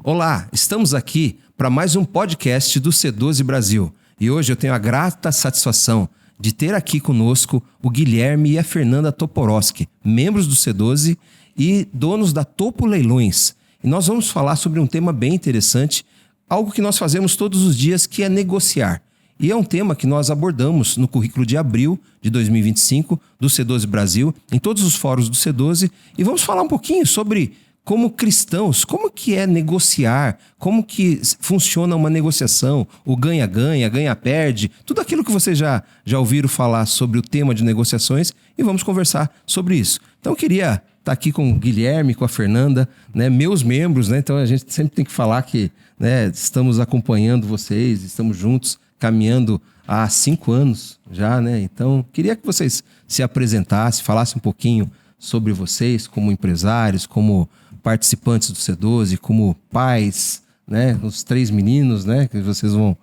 Olá, estamos aqui para mais um podcast do C12 Brasil. E hoje eu tenho a grata satisfação de ter aqui conosco o Guilherme e a Fernanda Toporowski, membros do C12 e donos da Topo Leilões. E nós vamos falar sobre um tema bem interessante, algo que nós fazemos todos os dias, que é negociar. E é um tema que nós abordamos no currículo de abril de 2025 do C12 Brasil, em todos os fóruns do C12, e vamos falar um pouquinho sobre, como cristãos, como que é negociar, como que funciona uma negociação, o ganha-ganha, ganha-perde, tudo aquilo que vocês já ouviram falar sobre o tema de negociações, e vamos conversar sobre isso. Então eu queria estar aqui com o Guilherme, com a Fernanda, né, meus membros, né, então a gente sempre tem que falar que, né, estamos acompanhando vocês, estamos juntos, caminhando há 5 anos já, né? Então, queria que vocês se apresentassem, falassem um pouquinho sobre vocês como empresários, como participantes do C12, como pais, né? Os 3 meninos, né? Que vocês vão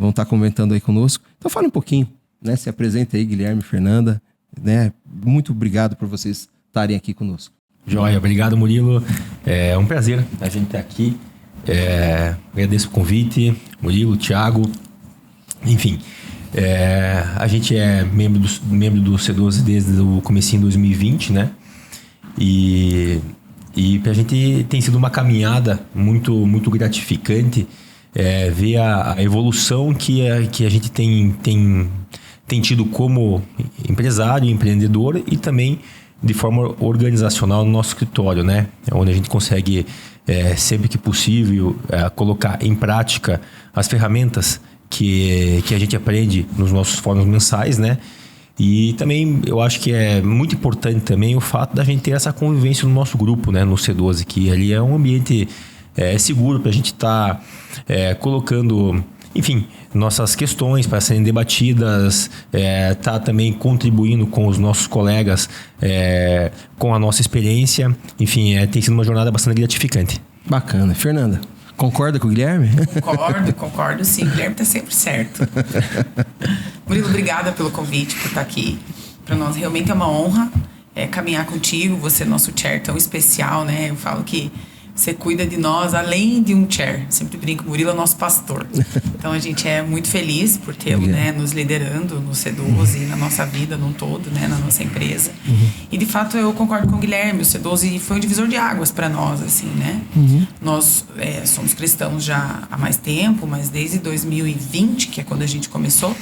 estar comentando aí conosco. Então, fale um pouquinho, né? Se apresente aí, Guilherme, Fernanda, né? Muito obrigado por vocês estarem aqui conosco. Joia, obrigado, Murilo. É um prazer a gente estar aqui. Agradeço o convite, Murilo, Thiago. Enfim, a gente é membro do C12 desde o comecinho de 2020, né? E pra gente tem sido uma caminhada muito gratificante ver a evolução que a gente tem tido como empresário, empreendedor e também de forma organizacional no nosso escritório, né? Onde a gente consegue, sempre que possível, colocar em prática as ferramentas que a gente aprende nos nossos fóruns mensais, né? E também eu acho que é muito importante também o fato da gente ter essa convivência no nosso grupo, né? No C12, que ali é um ambiente seguro para a gente estar colocando, enfim, nossas questões para serem debatidas, tá também contribuindo com os nossos colegas, com a nossa experiência. Enfim, tem sido uma jornada bastante gratificante. Bacana. Fernanda, concorda com o Guilherme? Concordo sim. O Guilherme tá sempre certo. Murilo, obrigada pelo convite, por estar aqui. Para nós realmente é uma honra caminhar contigo. Você é nosso chair tão especial, né? Eu falo que você cuida de nós além de um chair. Sempre brinco, Murilo é nosso pastor. Então a gente é muito feliz por tê-lo, né, nos liderando no C12 e na nossa vida num todo, né, na nossa empresa. E de fato eu concordo com o Guilherme, o C12 foi um divisor de águas para nós, assim, né? Nós somos cristãos já há mais tempo, mas desde 2020, que é quando a gente começou,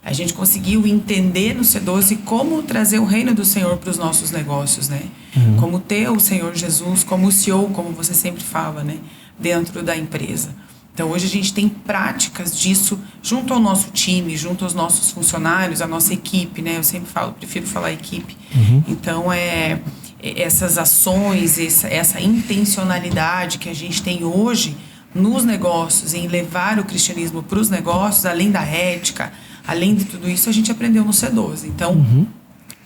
a gente conseguiu entender no C12 como trazer o reino do Senhor para os nossos negócios, né? Como ter o Senhor Jesus como o CEO, como você sempre fala, né? Dentro da empresa. Então, hoje a gente tem práticas disso junto ao nosso time, junto aos nossos funcionários, a nossa equipe, né? Eu sempre prefiro falar equipe. Então, essas ações, essa intencionalidade que a gente tem hoje nos negócios, em levar o cristianismo para os negócios, além da ética, além de tudo isso, a gente aprendeu no C12. Então,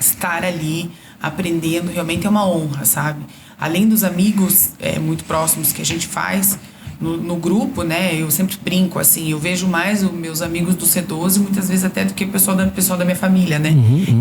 estar ali aprendendo realmente é uma honra, sabe? Além dos amigos muito próximos que a gente faz no grupo, né? Eu sempre brinco, assim, eu vejo mais os meus amigos do C12, muitas vezes até do que o pessoal da minha família, né?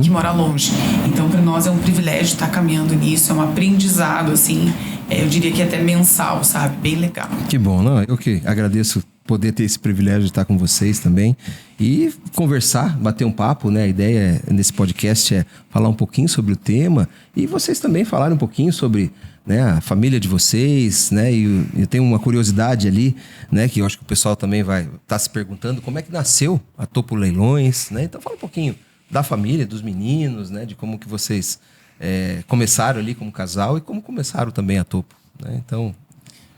Que mora longe. Então, para nós é um privilégio estar caminhando nisso, é um aprendizado, assim, eu diria que até mensal, sabe? Bem legal. Que bom, não? Eu que agradeço poder ter esse privilégio de estar com vocês também e conversar, bater um papo, né? A ideia nesse podcast é falar um pouquinho sobre o tema e vocês também falarem um pouquinho sobre, né, a família de vocês, né? E eu tenho uma curiosidade ali, né, que eu acho que o pessoal também vai estar se perguntando como é que nasceu a Topo Leilões, né? Então fala um pouquinho da família, dos meninos, né? De como que vocês começaram ali como casal e como começaram também a Topo, né? Então...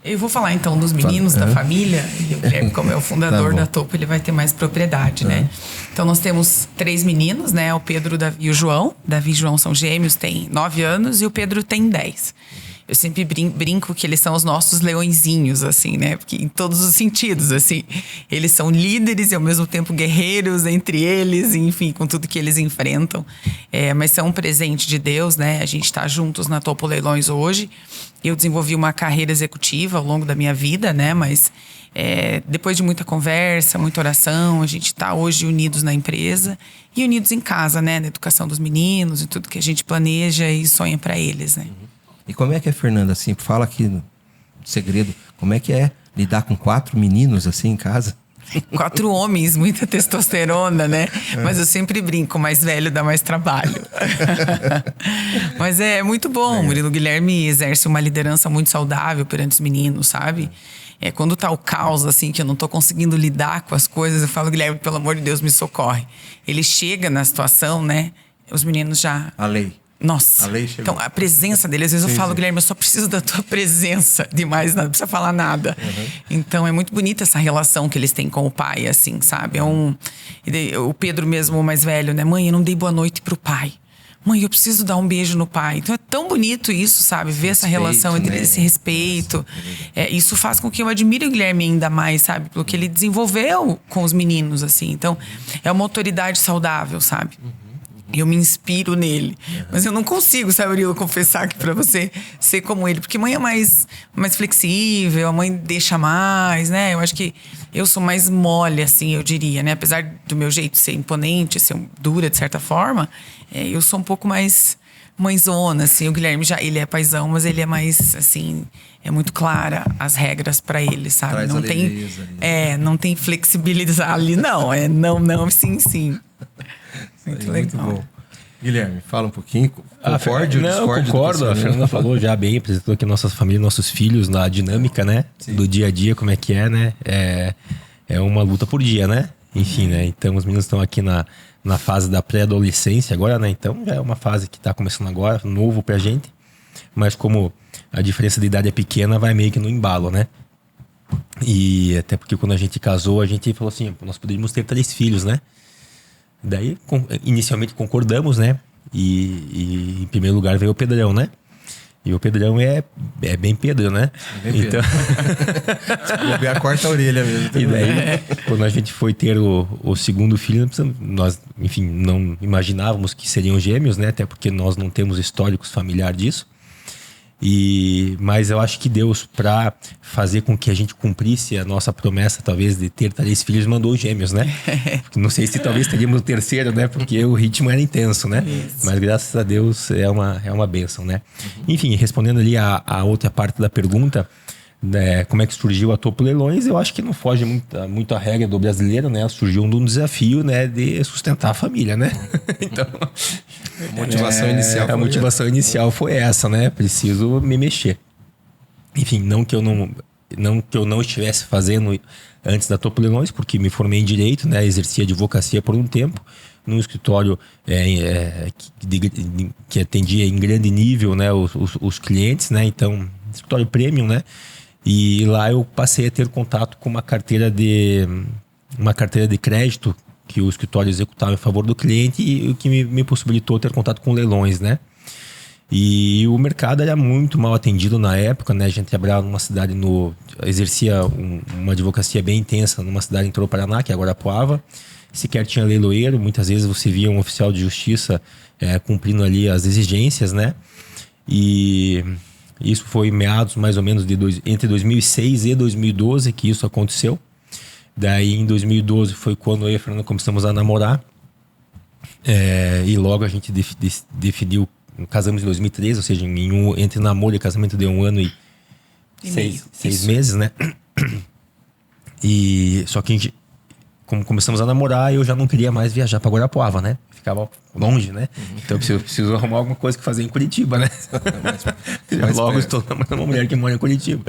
Eu vou falar então dos meninos da família, e o Guilherme, como é o fundador da Topo, ele vai ter mais propriedade, né? Então nós temos 3 meninos, né? O Pedro, o Davi e o João. Davi e João são gêmeos, têm 9 anos e o Pedro tem 10. Eu sempre brinco que eles são os nossos leõezinhos, assim, né? Porque em todos os sentidos, assim. Eles são líderes e ao mesmo tempo guerreiros entre eles, enfim, com tudo que eles enfrentam. Mas são um presente de Deus, né? A gente está juntos na Topo Leilões hoje. Eu desenvolvi uma carreira executiva ao longo da minha vida, né? Mas depois de muita conversa, muita oração, a gente está hoje unidos na empresa e unidos em casa, né? Na educação dos meninos e tudo que a gente planeja e sonha para eles, né? E como é que é, Fernanda, assim, fala aqui no segredo, como é que é lidar com 4 meninos assim em casa? 4 homens, muita testosterona, né? Mas eu sempre brinco, o mais velho dá mais trabalho. Mas é muito bom. O Murilo Guilherme exerce uma liderança muito saudável perante os meninos, sabe? Quando tá o caos, assim, que eu não tô conseguindo lidar com as coisas, eu falo, Guilherme, pelo amor de Deus, me socorre. Ele chega na situação, né? Os meninos já... A lei. Nossa. A lei chegou. Então, a presença dele, às vezes eu falo, Guilherme, eu só preciso da tua presença, demais nada, não precisa falar nada. Então, é muito bonita essa relação que eles têm com o pai, assim, sabe? O Pedro mesmo, o mais velho, né? Mãe, eu não dei boa noite pro pai. Mãe, eu preciso dar um beijo no pai. Então, é tão bonito isso, sabe? Ver essa relação entre esse respeito. Isso faz com que eu admire o Guilherme ainda mais, sabe? Pelo que ele desenvolveu com os meninos, assim. Então, é uma autoridade saudável, sabe? Eu me inspiro nele. Mas eu não consigo, sabe, Murilo, confessar aqui pra você ser como ele. Porque mãe é mais flexível, a mãe deixa mais, né? Eu acho que eu sou mais mole, assim, eu diria, né? Apesar do meu jeito ser imponente, ser dura de certa forma, eu sou um pouco mais mãezona, assim. O Guilherme ele é paizão, mas ele é mais, assim... É muito clara as regras pra ele, sabe? Traz não tem, não tem flexibilidade ali, não. Não, sim. Muito legal. Muito bom. Guilherme, fala um pouquinho. Concorde ou discorde? Concordo. A Fernanda falou já bem, apresentou aqui nossa família, nossos filhos, na dinâmica, né? Sim. Do dia a dia, como é que é, né? É uma luta por dia, né? Enfim, né? Então, os meninos estão aqui na fase da pré-adolescência agora, né? Então, já é uma fase que tá começando agora, novo pra gente. Mas como a diferença de idade é pequena, vai meio que no embalo, né? E até porque quando a gente casou, a gente falou assim, nós poderíamos ter 3 filhos, né? Daí, inicialmente concordamos, né? E em primeiro lugar veio o Pedrão, né? E o Pedrão é bem Pedro, né? Bem Pedro. Vou ver a quarta orelha mesmo. E daí, quando a gente foi ter o segundo filho, nós, enfim, não imaginávamos que seriam gêmeos, né? Até porque nós não temos históricos familiares disso. Mas eu acho que Deus, para fazer com que a gente cumprisse a nossa promessa, talvez, de ter 3 filhos, mandou gêmeos, né? Não sei se talvez teríamos o terceiro, né? Porque o ritmo era intenso, né? Isso. Mas graças a Deus é uma bênção, né? Enfim, respondendo ali a outra parte da pergunta, né, como é que surgiu a Topo Leilões, eu acho que não foge muito a regra do brasileiro, né? Surgiu de um desafio, né, de sustentar a família, né? Então, a motivação inicial foi essa, né? Preciso me mexer. Enfim, não que eu não estivesse fazendo antes da Topo Leilões, porque me formei em Direito, né? Exerci advocacia por um tempo num escritório que atendia em grande nível, né, os clientes, né? Então, escritório premium, né? E lá eu passei a ter contato com uma carteira de crédito que o escritório executava em favor do cliente e o que me possibilitou ter contato com leilões, né? E o mercado era muito mal atendido na época, né? A gente trabalhava numa cidade exercia uma advocacia bem intensa numa cidade em interior do Paraná, que é Guarapuava. Sequer tinha leiloeiro, muitas vezes você via um oficial de justiça cumprindo ali as exigências, né? E isso foi meados mais ou menos entre 2006 e 2012 que isso aconteceu. Daí em 2012 foi quando eu e a Fernanda começamos a namorar. E logo a gente definiu, casamos em 2013, ou seja, entre namoro e casamento deu 1 ano e 6 meses, né? E só que a gente, como começamos a namorar, eu já não queria mais viajar para Guarapuava, né? Ficava longe, né? Então eu preciso arrumar alguma coisa que fazer em Curitiba, né? Logo estou namorando uma mulher que mora em Curitiba.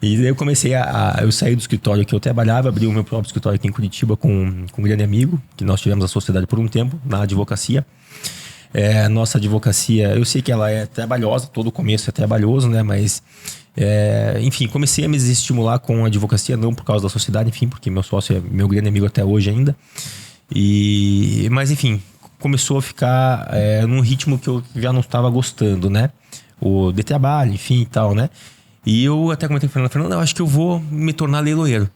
E daí eu comecei eu saí do escritório que eu trabalhava, abri o meu próprio escritório aqui em Curitiba com um grande amigo, que nós tivemos a sociedade por um tempo, na advocacia. Nossa advocacia, eu sei que ela é trabalhosa, todo o começo é trabalhoso, né? Mas, enfim, comecei a me desestimular com a advocacia, não por causa da sociedade, enfim, porque meu sócio é meu grande amigo até hoje ainda. Mas, enfim, começou a ficar num ritmo que eu já não estava gostando, né? De trabalho, enfim e tal, né? E eu até comentei com a Fernanda, eu acho que eu vou me tornar leiloeiro,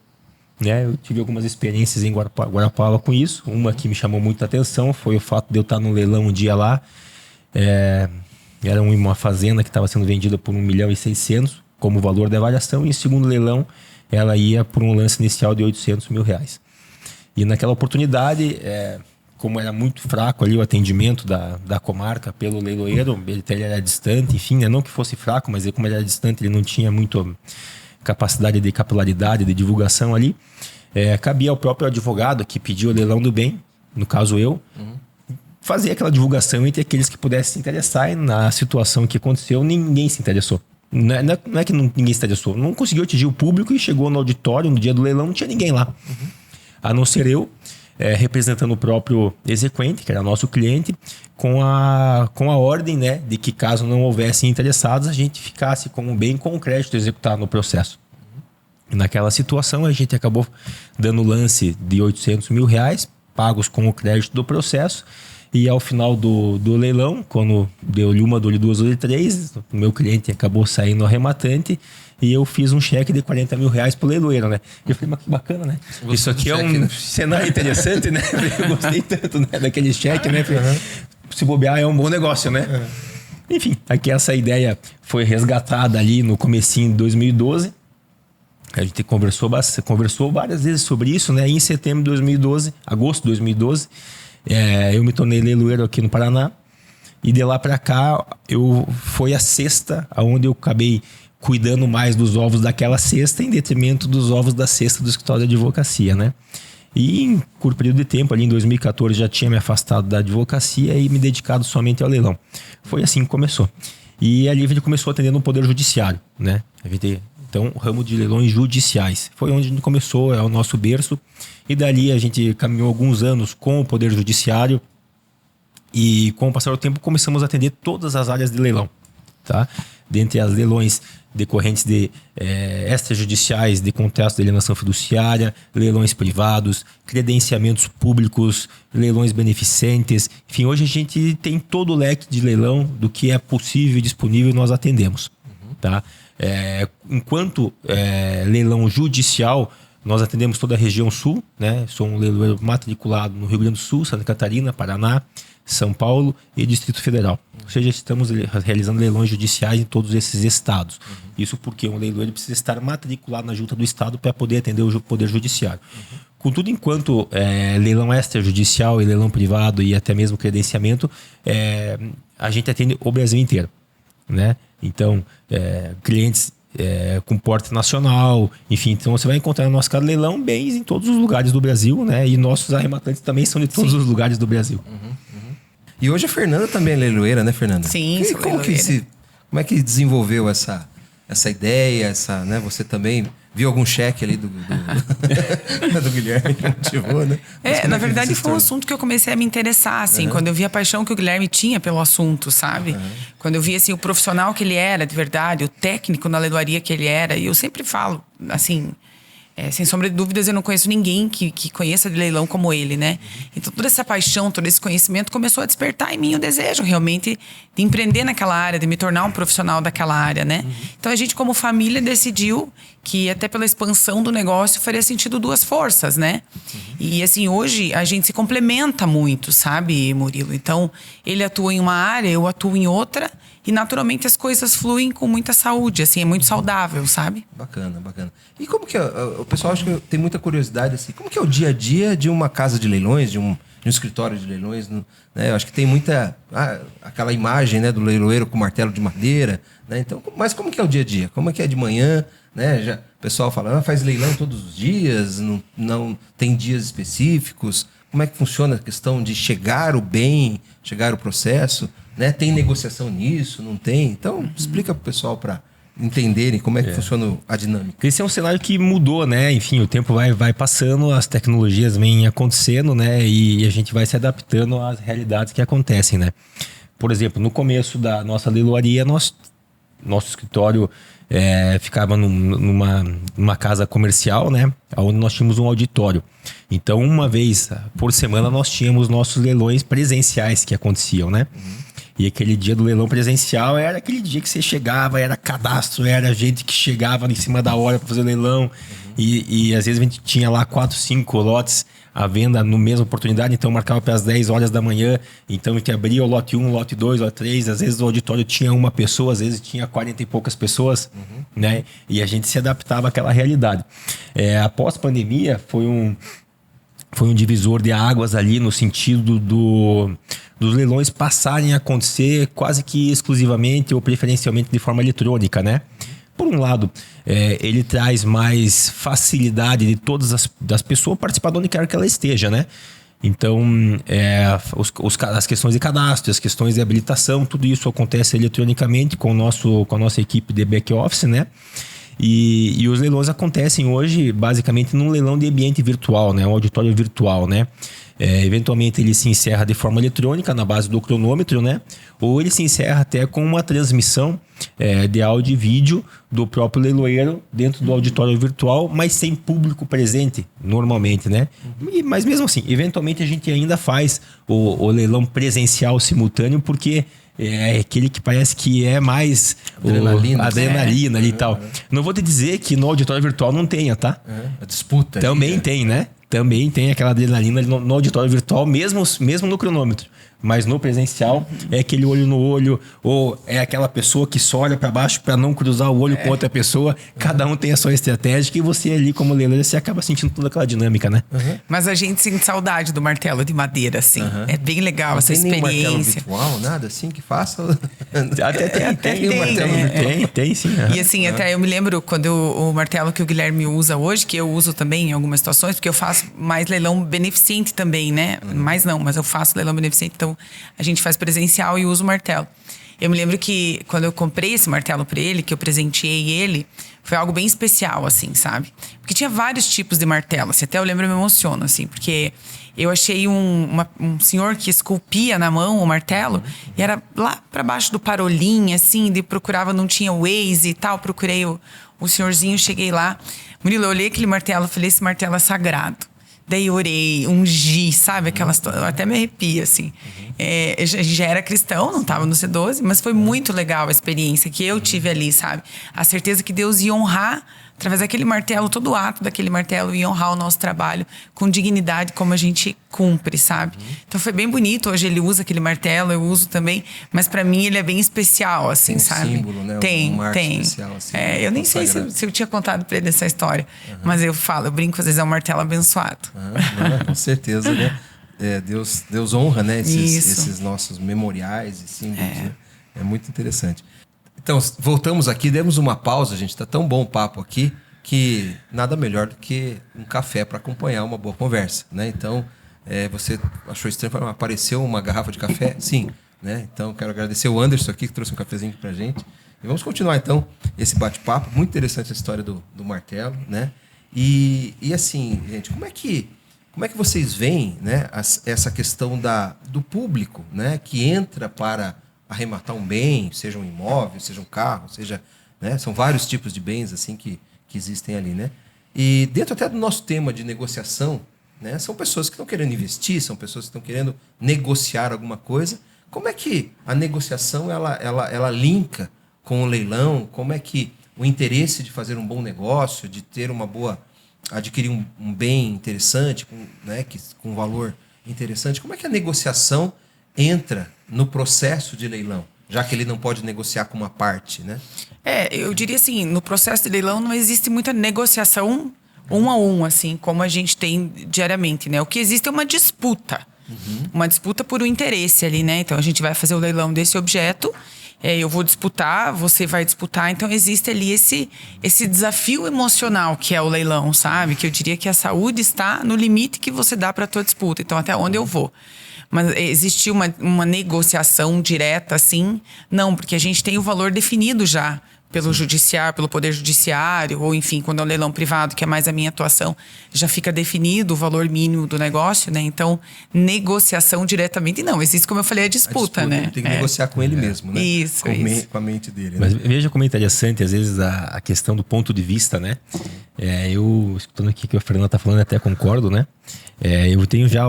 né? Eu tive algumas experiências em Guarapuava com isso. Uma que me chamou muita atenção foi o fato de eu estar no leilão um dia lá. Era uma fazenda que estava sendo vendida por 1.600.000 como valor da avaliação, e em segundo leilão ela ia por um lance inicial de R$800 mil. E naquela oportunidade, como era muito fraco ali o atendimento da comarca pelo leiloeiro, ele era distante, enfim, né? Não que fosse fraco, mas como ele era distante, ele não tinha muito capacidade de capilaridade, de divulgação ali. Cabia ao próprio advogado que pediu o leilão do bem, no caso eu, fazer aquela divulgação entre aqueles que pudessem se interessar, e na situação que aconteceu, ninguém se interessou. Não é que ninguém se interessou, não conseguiu atingir o público e chegou no auditório, no dia do leilão, não tinha ninguém lá. A não ser eu, representando o próprio exequente, que era nosso cliente, com a ordem, né, de que caso não houvessem interessados, a gente ficasse com um bem com o crédito executado no processo. E naquela situação, a gente acabou dando lance de R$800 mil, pagos com o crédito do processo. E ao final do leilão, quando deu-lhe uma, deu-lhe duas, deu-lhe três, o meu cliente acabou saindo arrematante e eu fiz um cheque de R$40 mil pro leiloeiro, né? E eu falei, mas que bacana, né? Isso aqui é um cenário interessante, né? Eu gostei tanto, né, daquele cheque, né? Se bobear é um bom negócio, né? Enfim, aqui essa ideia foi resgatada ali no comecinho de 2012. A gente conversou várias vezes sobre isso, né? E em setembro de 2012, agosto de 2012, eu me tornei leiloeiro aqui no Paraná. E de lá para cá, foi a cesta onde eu acabei cuidando mais dos ovos daquela cesta em detrimento dos ovos da cesta do escritório de advocacia, né? E em curto período de tempo, ali em 2014, já tinha me afastado da advocacia e me dedicado somente ao leilão. Foi assim que começou. E ali a gente começou atendendo o Poder Judiciário, né? Então, o ramo de leilões judiciais. Foi onde a gente começou, é o nosso berço. E dali a gente caminhou alguns anos com o Poder Judiciário. E com o passar do tempo começamos a atender todas as áreas de leilão. Tá? Dentre as leilões decorrentes de extrajudiciais, de contratos de alienação fiduciária, leilões privados, credenciamentos públicos, leilões beneficentes. Enfim, hoje a gente tem todo o leque de leilão do que é possível e disponível e nós atendemos. Tá? Enquanto leilão judicial, nós atendemos toda a região sul, né? Sou um leiloeiro matriculado no Rio Grande do Sul, Santa Catarina, Paraná, São Paulo e Distrito Federal. Ou seja, estamos realizando leilões judiciais em todos esses estados. Isso porque um leiloeiro precisa estar matriculado na junta do estado para poder atender o Poder Judiciário. Contudo, enquanto leilão extrajudicial e leilão privado e até mesmo credenciamento, a gente atende o Brasil inteiro, né? Então, clientes com porte nacional, enfim, então você vai encontrar no nosso caso leilão bens em todos os lugares do Brasil, né? E nossos arrematantes também são de todos os lugares do Brasil. E hoje a Fernanda também é leiloeira, né, Fernanda? Sim, sou leiloeira. Como é que desenvolveu essa ideia, né? Você também viu algum cheque ali do Guilherme que motivou, né? Na verdade foi um assunto que eu comecei a me interessar, assim, quando eu vi a paixão que o Guilherme tinha pelo assunto, sabe? Quando eu vi, assim, o profissional que ele era, de verdade, o técnico na leiloaria que ele era, e eu sempre falo, assim, sem sombra de dúvidas, eu não conheço ninguém que conheça de leilão como ele, né? Então toda essa paixão, todo esse conhecimento começou a despertar em mim o desejo realmente de empreender naquela área, de me tornar um profissional daquela área, né? Então a gente, como família, decidiu que até pela expansão do negócio faria sentido duas forças, né? E assim, hoje a gente se complementa muito, sabe, Murilo? Então ele atua em uma área, eu atuo em outra. E naturalmente as coisas fluem com muita saúde, assim, é muito saudável, sabe? Bacana, bacana. E como que o pessoal acho que tem muita curiosidade, assim, como que é o dia a dia de uma casa de leilões, de um escritório de leilões, né? Eu acho que tem muita aquela imagem, né, do leiloeiro com martelo de madeira, né? Então, mas como que é o dia a dia? Como é que é de manhã, né? O pessoal fala, faz leilão todos os dias, não tem dias específicos. Como é que funciona a questão de chegar o bem, chegar o processo? Né? Tem negociação nisso? Não tem? Então, explica para o pessoal para entenderem como é que funciona a dinâmica. Esse é um cenário que mudou, né? Enfim, o tempo vai passando, as tecnologias vêm acontecendo, né? E a gente vai se adaptando às realidades que acontecem, né? Por exemplo, no começo da nossa leiloaria, nosso escritório ficava numa casa comercial, né? Onde nós tínhamos um auditório. Então, uma vez por semana, nós tínhamos nossos leilões presenciais que aconteciam, né? E aquele dia do leilão presencial era aquele dia que você chegava, era cadastro, era gente que chegava em cima da hora para fazer o leilão. E às vezes a gente tinha lá 4, 5 lotes à venda na mesma oportunidade, então marcava para as 10 horas da manhã. Então a gente abria o lote 1, lote 2, lote 3. Às vezes o auditório tinha uma pessoa, às vezes tinha 40 e poucas pessoas, né? E a gente se adaptava àquela realidade. Após pandemia, foi um divisor de águas ali no sentido dos leilões passarem a acontecer quase que exclusivamente ou preferencialmente de forma eletrônica, né? por um lado, ele traz mais facilidade de todas das pessoas participar de onde quer que ela esteja, né? Então, as questões de cadastro, as questões de habilitação, tudo isso acontece eletronicamente com a nossa equipe de back-office, né? E os leilões acontecem hoje basicamente num leilão de ambiente virtual, né? Um auditório virtual, né? Eventualmente ele se encerra de forma eletrônica na base do cronômetro, né? Ou ele se encerra até com uma transmissão de áudio e vídeo do próprio leiloeiro dentro do auditório virtual, mas sem público presente, normalmente, né? Mas mesmo assim, eventualmente a gente ainda faz o leilão presencial simultâneo, porque é aquele que parece que é mais adrenalina ali e tal. Não vou te dizer que no auditório virtual não tenha, tá? A disputa. Também tem, né? Também tem aquela adrenalina no auditório virtual, mesmo no cronômetro. Mas no presencial é aquele olho no olho, ou é aquela pessoa que só olha para baixo para não cruzar o olho com outra pessoa. Cada um tem a sua estratégia e você ali como leiloeiro, você acaba sentindo toda aquela dinâmica, né? Mas a gente sente saudade do martelo de madeira, assim. É bem legal não essa tem experiência. Martelo virtual, nada assim que faça? Até tem sim. E assim, até eu me lembro quando o martelo que o Guilherme usa hoje, que eu uso também em algumas situações, porque eu faço mais leilão beneficente também, né? Mais não, mas eu faço leilão beneficente, então a gente faz presencial e usa o martelo. Eu me lembro que quando eu comprei esse martelo para ele, que eu presenteei ele, foi algo bem especial, assim, sabe? Porque tinha vários tipos de martelo, assim, até eu lembro e me emociono, assim, porque eu achei um senhor que esculpia na mão o martelo e era lá para baixo do Parolim, assim, de procurava, não tinha Waze e tal, procurei o senhorzinho, cheguei lá. Murilo, eu olhei aquele martelo, falei, esse martelo é sagrado. Daí eu orei, ungi, sabe? Eu até me arrepio, assim. Já era cristão, não estava no C12, mas foi muito legal a experiência que eu tive ali, sabe? A certeza que Deus ia honrar, através daquele martelo, todo o ato daquele martelo, ia honrar o nosso trabalho com dignidade, como a gente cumpre, sabe? Então foi bem bonito. Hoje ele usa aquele martelo, eu uso também, mas para mim ele é bem especial, assim, tem sabe? Símbolo, né? Tem. Especial, assim, eu nem sei se eu tinha contado para ele essa história, mas eu brinco, às vezes é um martelo abençoado. Com certeza, né? Deus honra, né? Esses nossos memoriais e símbolos, né? É muito interessante. Então, voltamos aqui, demos uma pausa, gente. Tá tão bom o papo aqui que nada melhor do que um café para acompanhar uma boa conversa, né? Então, você achou estranho, apareceu uma garrafa de café? Sim, né? Então, quero agradecer o Anderson aqui que trouxe um cafezinho pra gente. E vamos continuar, então, esse bate-papo. Muito interessante a história do martelo, né? E assim, gente, como é que vocês veem, né, essa questão do público, né, que entra para arrematar um bem, seja um imóvel, seja um carro, seja, né, são vários tipos de bens assim que existem ali, né? E dentro até do nosso tema de negociação, né, são pessoas que estão querendo investir, são pessoas que estão querendo negociar alguma coisa. Como é que a negociação ela linka com o leilão? Como é que o interesse de fazer um bom negócio, de ter adquirir um bem interessante, com valor interessante, como é que a negociação entra no processo de leilão, já que ele não pode negociar com uma parte, né? Eu diria assim, no processo de leilão não existe muita negociação um a um, assim, como a gente tem diariamente, né? O que existe é uma disputa. Uma disputa por um interesse ali, né? Então a gente vai fazer o leilão desse objeto, eu vou disputar, você vai disputar, então existe ali esse desafio emocional que é o leilão, sabe? Que eu diria que a saúde está no limite que você dá para a tua disputa, então até onde eu vou. Mas existiu uma negociação direta, assim? Não, porque a gente tem o valor definido já pelo judiciário, pelo Poder Judiciário, ou enfim, quando é um leilão privado, que é mais a minha atuação, já fica definido o valor mínimo do negócio, né? Então, negociação diretamente não. Existe, como eu falei, a disputa, né? Ele tem que negociar com ele mesmo, né? Isso, com a mente dele. Mas né? veja como é interessante, às vezes, a questão do ponto de vista, né? Eu, escutando aqui o que a Fernanda está falando, até concordo, né? Eu tenho já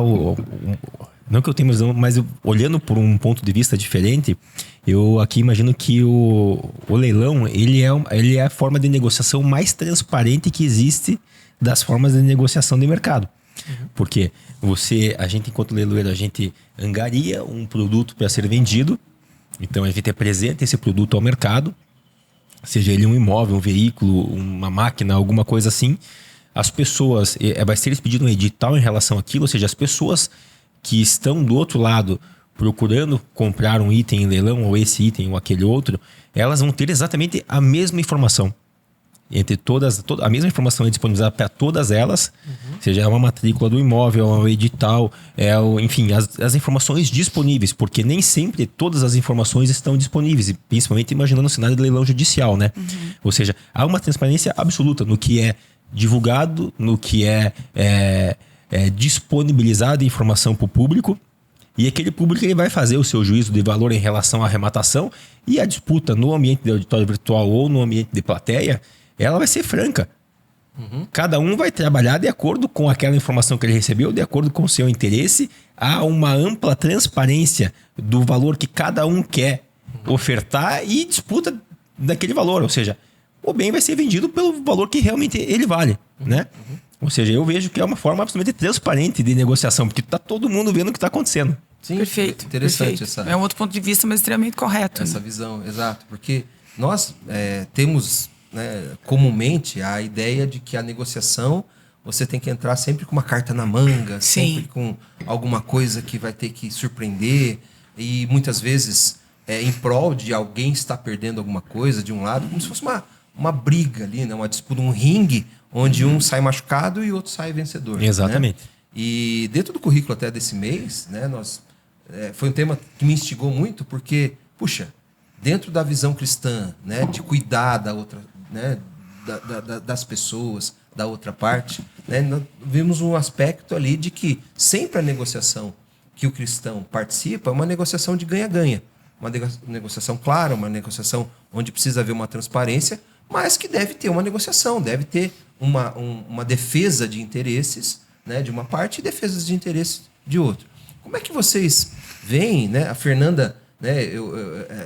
não que eu tenha, mas olhando por um ponto de vista diferente, eu aqui imagino que o leilão, ele é a forma de negociação mais transparente que existe das formas de negociação de mercado. Porque a gente, enquanto leiloeiro, a gente angaria um produto para ser vendido, então a gente apresenta esse produto ao mercado, seja ele um imóvel, um veículo, uma máquina, alguma coisa assim. As pessoas, vai ser expedido um edital em relação àquilo, ou seja, as pessoas que estão do outro lado procurando comprar um item em leilão, ou esse item ou aquele outro, elas vão ter exatamente a mesma informação. Entre a mesma informação é disponibilizada para todas elas, seja uma matrícula do imóvel, um edital, enfim, as informações disponíveis, porque nem sempre todas as informações estão disponíveis, principalmente imaginando o cenário de leilão judicial, né? Ou seja, há uma transparência absoluta no que é divulgado, no que é disponibilizado informação para o público, e aquele público ele vai fazer o seu juízo de valor em relação à arrematação, e a disputa no ambiente de auditório virtual ou no ambiente de plateia, ela vai ser franca. Cada um vai trabalhar de acordo com aquela informação que ele recebeu, de acordo com o seu interesse. Há uma ampla transparência do valor que cada um quer ofertar e disputa daquele valor. Ou seja, o bem vai ser vendido pelo valor que realmente ele vale, né? Ou seja, eu vejo que é uma forma absolutamente transparente de negociação, porque está todo mundo vendo o que está acontecendo. Sim, Perfeito. Interessante perfeito. É um outro ponto de vista, mas extremamente correto. Essa visão, exato. Porque nós temos, né, comumente a ideia de que a negociação você tem que entrar sempre com uma carta na manga, sempre com alguma coisa que vai ter que surpreender, e muitas vezes em prol de alguém estar perdendo alguma coisa de um lado, como se fosse uma briga ali, né? Uma disputa, um ringue, onde um sai machucado e o outro sai vencedor. Exatamente. Né? E dentro do currículo até desse mês, né, foi um tema que me instigou muito, porque, puxa, dentro da visão cristã, né, de cuidar da outra, né, das pessoas, da outra parte, né, nós vimos um aspecto ali de que sempre a negociação que o cristão participa é uma negociação de ganha-ganha. Uma negociação clara, uma negociação onde precisa haver uma transparência, mas que deve ter uma negociação, deve ter uma defesa de interesses, né, de uma parte e defesas de interesses de outra. Como é que vocês veem, né, a Fernanda, né,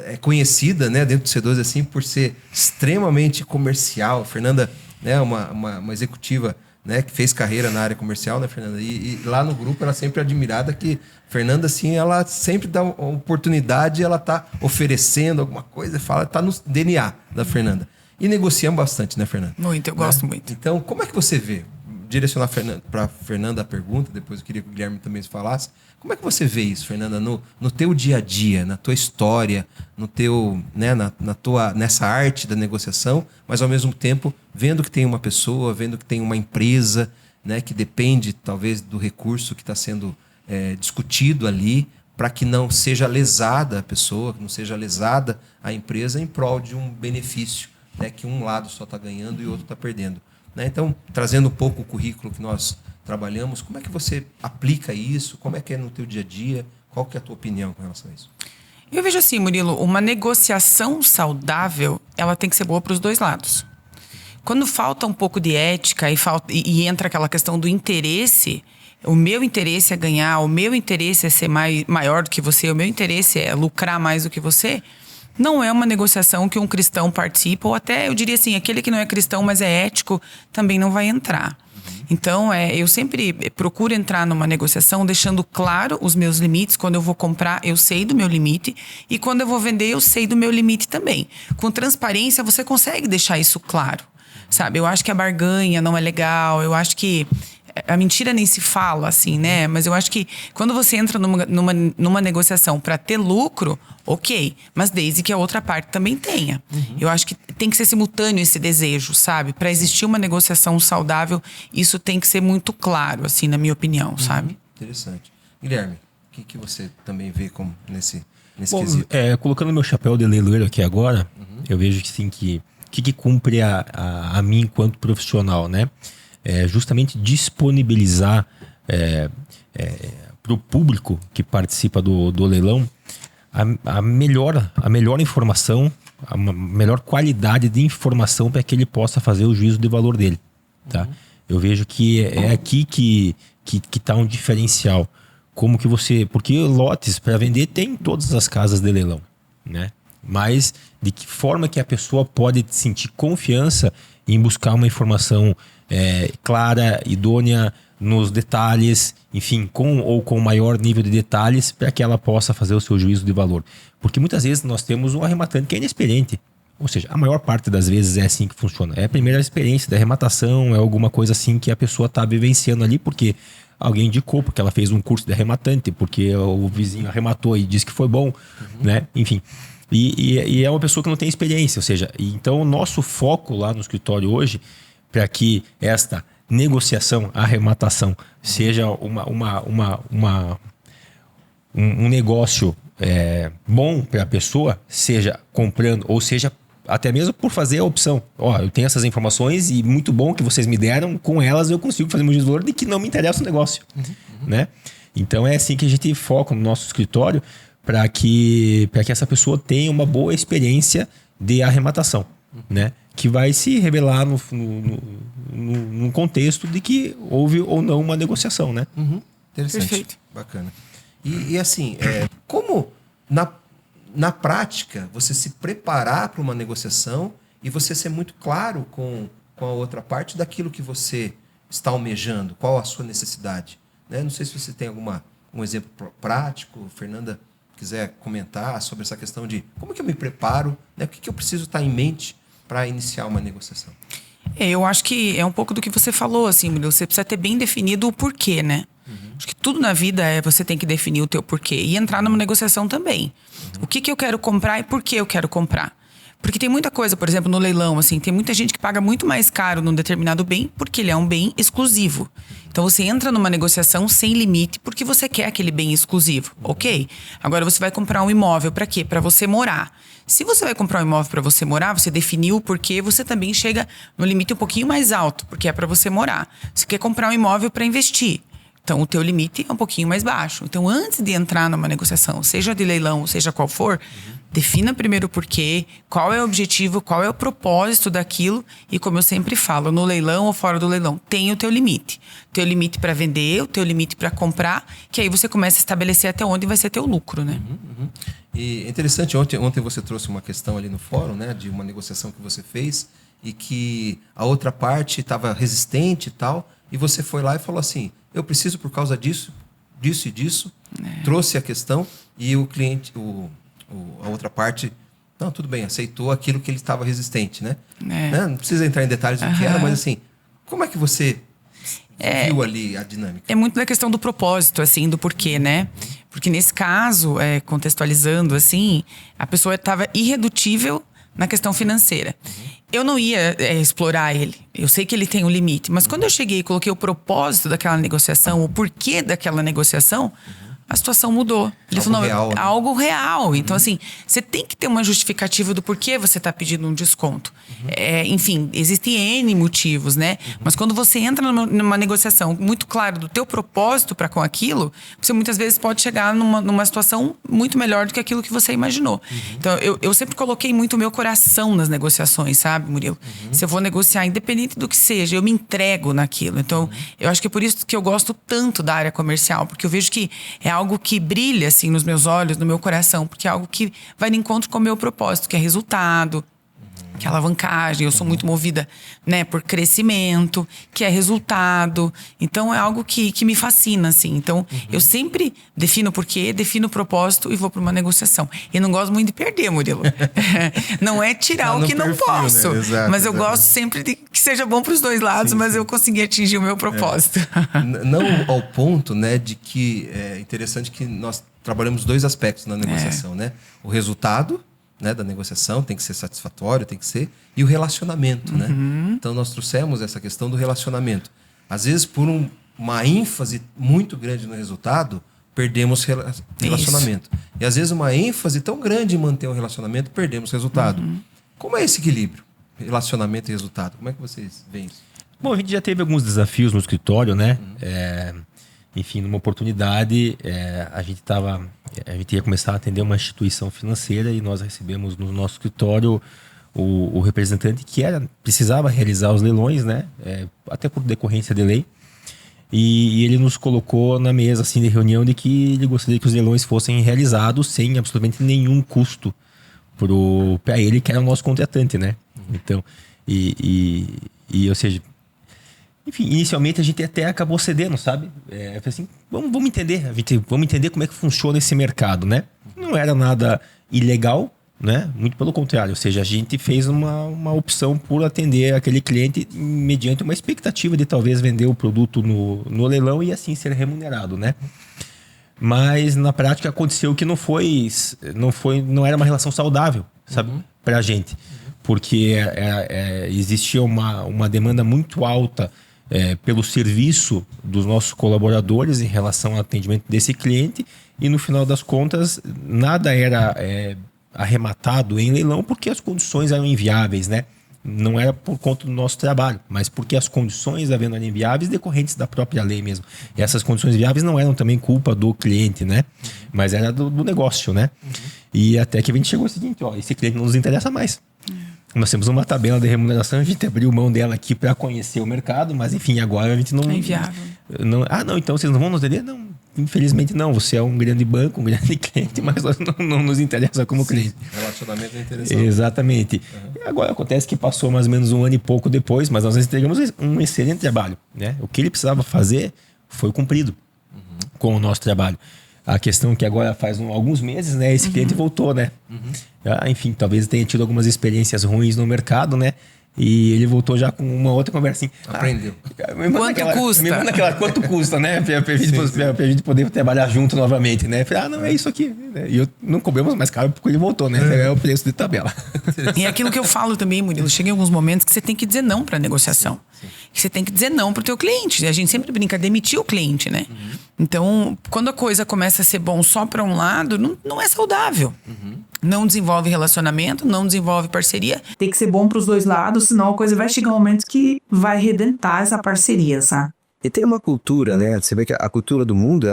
é conhecida, né, dentro do C12 assim, por ser extremamente comercial. A Fernanda, né, uma executiva, né, que fez carreira na área comercial, né, Fernanda? E lá no grupo ela sempre é admirada que Fernanda, assim, ela sempre dá uma oportunidade, ela está oferecendo alguma coisa, está no DNA da Fernanda. E negociamos bastante, né, Fernanda? Muito, eu gosto muito. Então, como é que você vê? Direcionar para a Fernanda a pergunta, depois eu queria que o Guilherme também falasse. Como é que você vê isso, Fernanda, no teu dia a dia, na tua história, no teu, né, nessa arte da negociação, mas ao mesmo tempo vendo que tem uma pessoa, vendo que tem uma empresa, né, que depende talvez do recurso que está sendo discutido ali, para que não seja lesada a pessoa, que não seja lesada a empresa em prol de um benefício, né, que um lado só está ganhando e o outro está perdendo. Né? Então, trazendo um pouco o currículo que nós trabalhamos, como é que você aplica isso? Como é que é no teu dia a dia? Qual que é a tua opinião com relação a isso? Eu vejo assim, Murilo, uma negociação saudável, ela tem que ser boa para os dois lados. Quando falta um pouco de ética e entra aquela questão do interesse, o meu interesse é ganhar, o meu interesse é ser maior do que você, o meu interesse é lucrar mais do que você, não é uma negociação que um cristão participa, ou até, eu diria assim, aquele que não é cristão, mas é ético, também não vai entrar. Então, eu sempre procuro entrar numa negociação deixando claro os meus limites. Quando eu vou comprar, eu sei do meu limite. E quando eu vou vender, eu sei do meu limite também. Com transparência, você consegue deixar isso claro. Sabe? Eu acho que a barganha não é legal. Eu acho que a mentira nem se fala, assim, né? Mas eu acho que quando você entra numa negociação para ter lucro, ok. Mas desde que a outra parte também tenha. Eu acho que tem que ser simultâneo esse desejo, sabe? Para existir uma negociação saudável, isso tem que ser muito claro, assim, na minha opinião, sabe? Interessante. Guilherme, o que você também vê como nesse Bom, quesito? colocando meu chapéu de leiloeiro aqui agora, eu vejo que sim, que cumpre a mim enquanto profissional, né? Justamente disponibilizar para o público que participa do leilão a melhor informação, a melhor qualidade de informação para que ele possa fazer o juízo de valor dele. Tá? Eu vejo que é aqui que está um diferencial. Como que porque lotes para vender tem em todas as casas de leilão, né? Mas de que forma que a pessoa pode sentir confiança em buscar uma informação clara, idônea, nos detalhes, enfim, com maior nível de detalhes, para que ela possa fazer o seu juízo de valor. Porque muitas vezes nós temos um arrematante que é inexperiente. Ou seja, a maior parte das vezes é assim que funciona. É a primeira experiência da arrematação, é alguma coisa assim que a pessoa está vivenciando ali, porque alguém indicou, porque ela fez um curso de arrematante, porque o vizinho arrematou e disse que foi bom, né? Enfim. E é uma pessoa que não tem experiência. Ou seja, então o nosso foco lá no escritório hoje, para que esta negociação, arrematação, seja um negócio bom para a pessoa, seja comprando ou seja até mesmo por fazer a opção. Eu tenho essas informações e muito bom que vocês me deram, com elas eu consigo fazer meu valor de que não me interessa o negócio. Né? Então é assim que a gente foca no nosso escritório para que essa pessoa tenha uma boa experiência de arrematação, né? Que vai se revelar no contexto de que houve ou não uma negociação, né? Interessante. Perfeito. Bacana. E assim, como na prática você se preparar para uma negociação e você ser muito claro com a outra parte daquilo que você está almejando, qual a sua necessidade, né? Não sei se você tem um exemplo prático, Fernanda, quiser comentar sobre essa questão de como que eu me preparo, né? O que eu preciso estar em mente para iniciar uma negociação. Eu acho que é um pouco do que você falou, assim, Murilo. Você precisa ter bem definido o porquê, né? Acho que tudo na vida você tem que definir o teu porquê e entrar numa negociação também. O que eu quero comprar e por que eu quero comprar. Porque tem muita coisa, por exemplo, no leilão, assim, tem muita gente que paga muito mais caro num determinado bem porque ele é um bem exclusivo. Então você entra numa negociação sem limite porque você quer aquele bem exclusivo, ok? Agora você vai comprar um imóvel para quê? Para você morar. Se você vai comprar um imóvel para você morar, você definiu o porquê, você também chega no limite um pouquinho mais alto, porque é para você morar. Você quer comprar um imóvel para investir. Então, o teu limite é um pouquinho mais baixo. Então, antes de entrar numa negociação, seja de leilão, seja qual for, defina primeiro o porquê, qual é o objetivo, qual é o propósito daquilo. E como eu sempre falo, no leilão ou fora do leilão, tem o teu limite. Teu limite para vender, o teu limite para comprar, que aí você começa a estabelecer até onde vai ser teu lucro, né? E é interessante, ontem você trouxe uma questão ali no fórum, né, de uma negociação que você fez e que a outra parte estava resistente e tal, e você foi lá e falou assim, eu preciso por causa disso e disso, trouxe a questão e o cliente, a outra parte, não, tudo bem, aceitou aquilo que ele estava resistente, né? Né? Não precisa entrar em detalhes do que era, mas assim, como é que você viu ali a dinâmica? É muito da questão do propósito, assim, do porquê, né? Porque nesse caso, contextualizando, assim, a pessoa estava irredutível na questão financeira. Eu não ia explorar ele. Eu sei que ele tem um limite. Mas quando eu cheguei e coloquei o propósito daquela negociação, o porquê daquela negociação, a situação mudou. Ele falou, real, né? Algo real. Então, assim, você tem que ter uma justificativa do porquê você está pedindo um desconto. Enfim, existem N motivos, né? Mas quando você entra numa negociação muito clara do teu propósito para com aquilo, você muitas vezes pode chegar numa situação muito melhor do que aquilo que você imaginou. Então, eu sempre coloquei muito o meu coração nas negociações, sabe, Murilo? Se eu vou negociar, independente do que seja, eu me entrego naquilo. Então, eu acho que é por isso que eu gosto tanto da área comercial, porque eu vejo que é algo que brilha, assim, nos meus olhos, no meu coração, porque é algo que vai de encontro com o meu propósito, que é resultado, que é alavancagem. Eu sou muito movida, né, por crescimento, que é resultado. Então, é algo que me fascina, assim. Então, eu sempre defino o porquê, defino o propósito e vou para uma negociação. E não gosto muito de perder, Murilo. Não é tirar o que não posso. Né? Exato, mas eu gosto sempre de que seja bom para os dois lados, mas eu consegui atingir o meu propósito. Não ao ponto, né, de que é interessante que nós trabalhamos dois aspectos na negociação, né? O resultado, né, da negociação tem que ser satisfatório, tem que ser, e o relacionamento, né? Então nós trouxemos essa questão do relacionamento. Às vezes por uma ênfase muito grande no resultado, perdemos relacionamento. E às vezes uma ênfase tão grande em manter o relacionamento, perdemos resultado. Como é esse equilíbrio? Relacionamento e resultado. Como é que vocês veem isso? Bom, a gente já teve alguns desafios no escritório, né? Enfim, numa oportunidade, a gente ia começar a atender uma instituição financeira e nós recebemos no nosso escritório o representante que precisava realizar os leilões, né? Até por decorrência de lei. E ele nos colocou na mesa assim, de reunião de que ele gostaria que os leilões fossem realizados sem absolutamente nenhum custo para ele, que era o nosso contratante, né? Então, ou seja, enfim, inicialmente a gente até acabou cedendo, sabe? Assim, vamos entender, vamos entender como é que funciona esse mercado, né? Não era nada ilegal, né? Muito pelo contrário, ou seja, a gente fez uma opção por atender aquele cliente mediante uma expectativa de talvez vender o produto no leilão e assim ser remunerado, né? Mas na prática aconteceu que não era uma relação saudável, sabe? Pra gente. Porque existia uma demanda muito alta pelo serviço dos nossos colaboradores em relação ao atendimento desse cliente, e no final das contas nada era arrematado em leilão porque as condições eram inviáveis, né? Não era por conta do nosso trabalho, mas porque as condições da venda eram inviáveis decorrentes da própria lei mesmo. E essas condições viáveis não eram também culpa do cliente, né? Mas era do negócio, né? E até que a gente chegou ao seguinte, esse cliente não nos interessa mais. Nós temos uma tabela de remuneração, a gente abriu mão dela aqui para conhecer o mercado, mas enfim, agora a gente não... É inviável. Não, então vocês não vão nos atender? Não, infelizmente não. Você é um grande banco, um grande cliente, mas nós não nos interessa como cliente. Relacionamento é interessante. Exatamente. E agora acontece que passou mais ou menos 1 ano e pouco depois, mas nós entregamos um excelente trabalho, né? O que ele precisava fazer foi cumprido com o nosso trabalho. A questão é que agora faz alguns meses, né? Esse cliente voltou, né? Enfim, talvez tenha tido algumas experiências ruins no mercado, né? E ele voltou já com uma outra conversa assim. Aprendeu. Quanto custa? Me manda quanto custa, né? Pra gente poder trabalhar junto novamente, né? Falei, não, é isso aqui. E eu não cobramos mais caro porque ele voltou, né? É o preço de tabela. E aquilo que eu falo também, Murilo, chega em alguns momentos que você tem que dizer não pra negociação. Que você tem que dizer não pro teu cliente. A gente sempre brinca, demitir o cliente, né? Então, quando a coisa começa a ser bom só pra um lado, não é saudável. Não desenvolve relacionamento, não desenvolve parceria. Tem que ser bom pros dois lados, senão a coisa vai chegar um momento que vai redentar essa parceria, sabe? E tem uma cultura, né? Você vê que a cultura do mundo,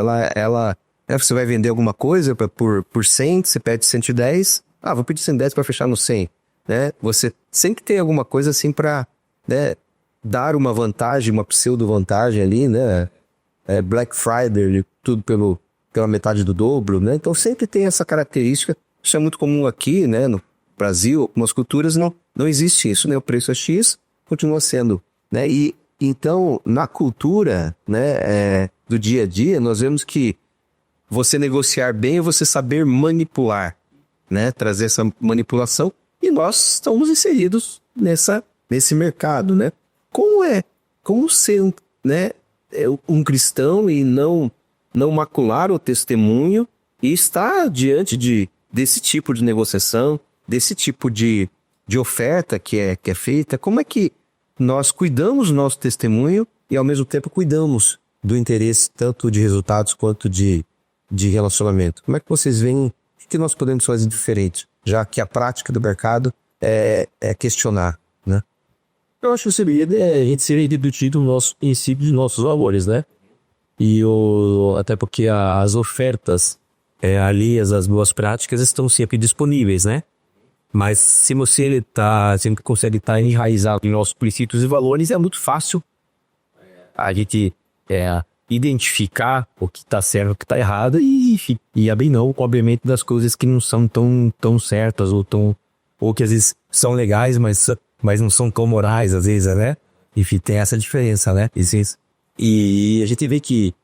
você vai vender alguma coisa por 100, você pede 110. Vou pedir 110 para fechar no 100, né? Você sempre tem alguma coisa assim para, né, dar uma vantagem, uma pseudo-vantagem ali, né? Black Friday, tudo pela metade do dobro, né? Então sempre tem essa característica. Isso é muito comum aqui, né? No Brasil, algumas culturas não existe isso, né? O preço é X, continua sendo, né? E então, na cultura, né, do dia a dia, nós vemos que você negociar bem é você saber manipular, né? Trazer essa manipulação, e nós estamos inseridos nesse mercado, né? Como ser um cristão e não macular o testemunho e estar diante desse tipo de negociação, desse tipo de oferta que é feita? Como é que nós cuidamos do nosso testemunho e ao mesmo tempo cuidamos do interesse tanto de resultados quanto de relacionamento? Como é que vocês veem o que nós podemos fazer diferente, já que a prática do mercado é questionar, né? Eu acho que seria a gente seria dedutido no nosso princípio dos nossos valores, né? E até porque as ofertas alheias às boas práticas estão sempre disponíveis, né? Mas se você sempre consegue estar enraizado em nossos princípios e valores, é muito fácil a gente identificar o que está certo e o que está errado e abrir não, obviamente, das coisas que não são tão certas ou que às vezes são legais, mas não são tão morais, às vezes, né? Enfim, tem essa diferença, né? E a gente vê que,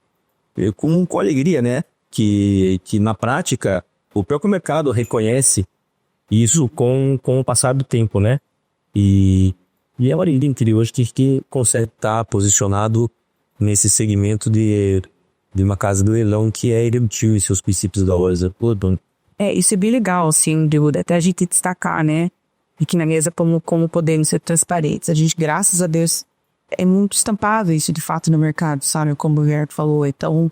com alegria, né? Que na prática, o próprio mercado reconhece isso com o passar do tempo, né? E a maioria interior hoje que consegue estar posicionado nesse segmento de uma casa do leilão que é irredutível em seus princípios da valores. Isso é bem legal, assim, até a gente destacar, né? E que na mesa como podemos ser transparentes. A gente, graças a Deus, é muito estampado isso de fato no mercado, sabe? Como o Roberto falou. Então,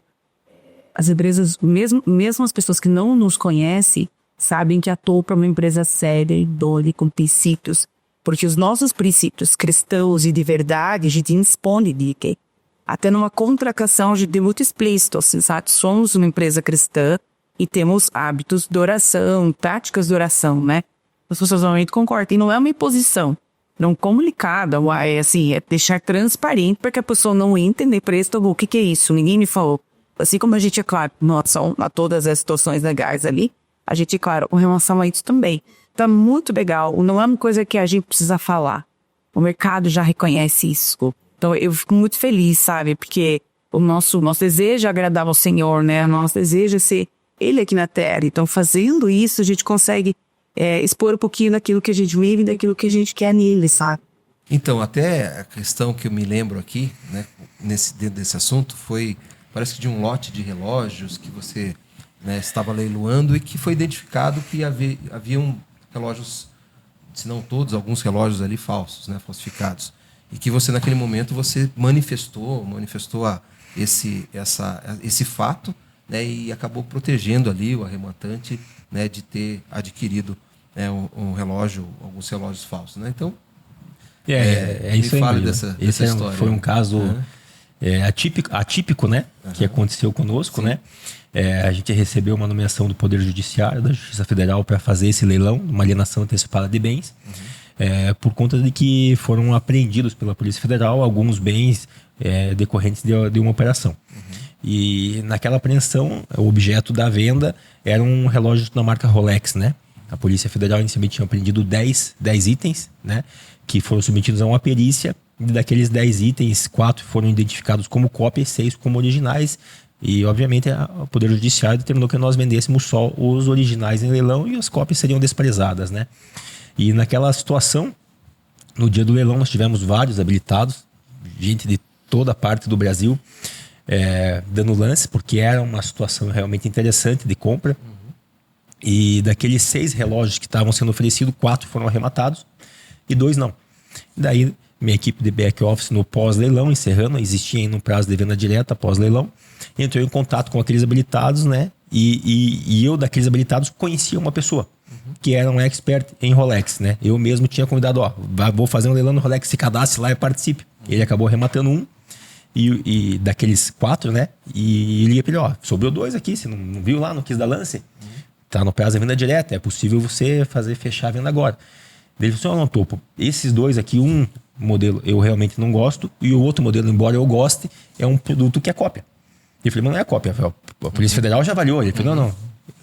as empresas, mesmo as pessoas que não nos conhecem, sabem que a Topo é uma empresa séria, idônea, com princípios. Porque os nossos princípios cristãos e de verdade, a gente expõe de que até numa contratação, a gente é muito explícito, assim, sabe? Somos uma empresa cristã e temos hábitos de oração, práticas de oração, né? As pessoas normalmente concordam. E não é uma imposição, não comunicada, é deixar transparente para que a pessoa não entenda o que é isso, ninguém me falou. Assim como a gente, é claro, noção a todas as situações legais ali, a gente, claro, com relação a isso também. Tá muito legal, não é uma coisa que a gente precisa falar. O mercado já reconhece isso. Então eu fico muito feliz, sabe? Porque o nosso desejo é agradar ao Senhor, né? O nosso desejo é ser Ele aqui na Terra. Então fazendo isso, a gente consegue expor um pouquinho daquilo que a gente vive e daquilo que a gente quer nele, sabe? Então, até a questão que eu me lembro aqui, né, dentro desse assunto, foi parece que de um lote de relógios que você, né, estava leiloando e que foi identificado que haviam relógios, se não todos, alguns relógios ali falsos, né, falsificados. E que você, naquele momento, você manifestou esse fato, né, e acabou protegendo ali o arrematante, né, de ter adquirido, né, um relógio, alguns relógios falsos. Né? Então, É isso me aí. fale Murilo. dessa Esse história. foi um caso atípico, né? Que aconteceu conosco, né? A gente recebeu uma nomeação do Poder Judiciário, da Justiça Federal, para fazer esse leilão, uma alienação antecipada de bens, por conta de que foram apreendidos pela Polícia Federal alguns bens decorrentes de uma operação. E naquela apreensão, o objeto da venda era um relógio da marca Rolex, né? A Polícia Federal inicialmente tinha apreendido 10 itens, né? Que foram submetidos a uma perícia. E daqueles 10 itens, 4 foram identificados como cópia e 6 como originais. E, obviamente, o Poder Judiciário determinou que nós vendêssemos só os originais em leilão e as cópias seriam desprezadas, né? E naquela situação, no dia do leilão, nós tivemos vários habilitados, gente de toda parte do Brasil, dando lance, porque era uma situação realmente interessante de compra. E daqueles 6 relógios que estavam sendo oferecidos, 4 foram arrematados e 2 não. Daí, minha equipe de back-office no pós-leilão, encerrando, existia ainda um prazo de venda direta pós-leilão, entrou em contato com aqueles habilitados, né? E eu, daqueles habilitados, conhecia uma pessoa que era um expert em Rolex, né? Eu mesmo tinha convidado, vou fazer um leilão no Rolex, se cadastre lá e participe. Ele acabou arrematando um, e daqueles 4, né? E ele ia pedir, sobrou 2 aqui, você não viu lá, não quis dar lance? Tá no prazo da venda direta, é possível você fechar a venda agora. Ele falou assim, não, topo, esses 2 aqui, um modelo eu realmente não gosto, e o outro modelo, embora eu goste, é um produto que é cópia. Eu falei, mas não é cópia. A Polícia Federal já avaliou. Ele falou, não,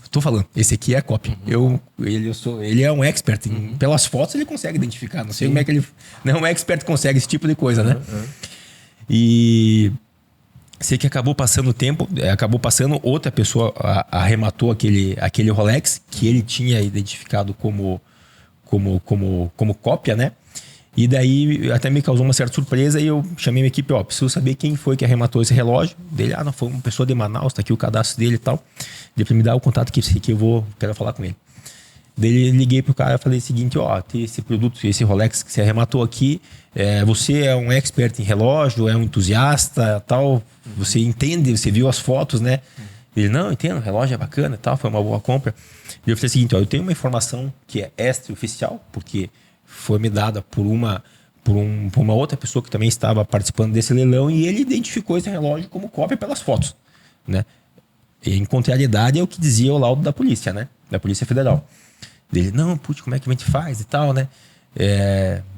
tô falando, esse aqui é cópia. Ele é um expert, pelas fotos ele consegue identificar, não sei como é que ele... Não, um expert consegue esse tipo de coisa, né? E... sei que acabou passando o tempo, outra pessoa arrematou aquele Rolex que ele tinha identificado como cópia, né? E daí até me causou uma certa surpresa e eu chamei minha equipe, preciso saber quem foi que arrematou esse relógio. Dele, não, foi uma pessoa de Manaus, tá aqui o cadastro dele e tal. Ele falou, me dá o contato que eu quero falar com ele. Daí liguei pro cara e falei o seguinte, tem esse produto, esse Rolex que você arrematou aqui, você é um expert em relógio, é um entusiasta, tal, você entende, você viu as fotos, né? Ele, não, entendo, o relógio é bacana e tal, foi uma boa compra. E eu falei o seguinte, eu tenho uma informação que é extraoficial, porque foi me dada por uma outra pessoa que também estava participando desse leilão e ele identificou esse relógio como cópia pelas fotos, né? E em contrariedade é o que dizia o laudo da polícia, né? Da Polícia Federal. Ele, não, como é que a gente faz e tal, né?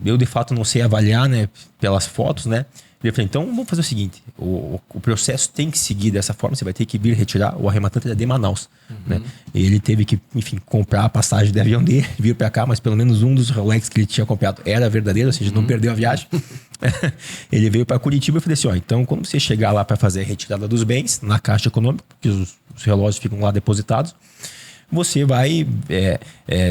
Eu, de fato, não sei avaliar, né? Pelas fotos, né? Ele falou, então vamos fazer o seguinte, o processo tem que seguir dessa forma, você vai ter que vir retirar o arrematante de Manaus, né? E ele teve que, enfim, comprar a passagem de avião dele, vir para cá, mas pelo menos um dos Rolex que ele tinha comprado era verdadeiro, ou seja, não perdeu a viagem. Ele veio para Curitiba e falou assim, então quando você chegar lá para fazer a retirada dos bens, na Caixa Econômica, porque os relógios ficam lá depositados, você vai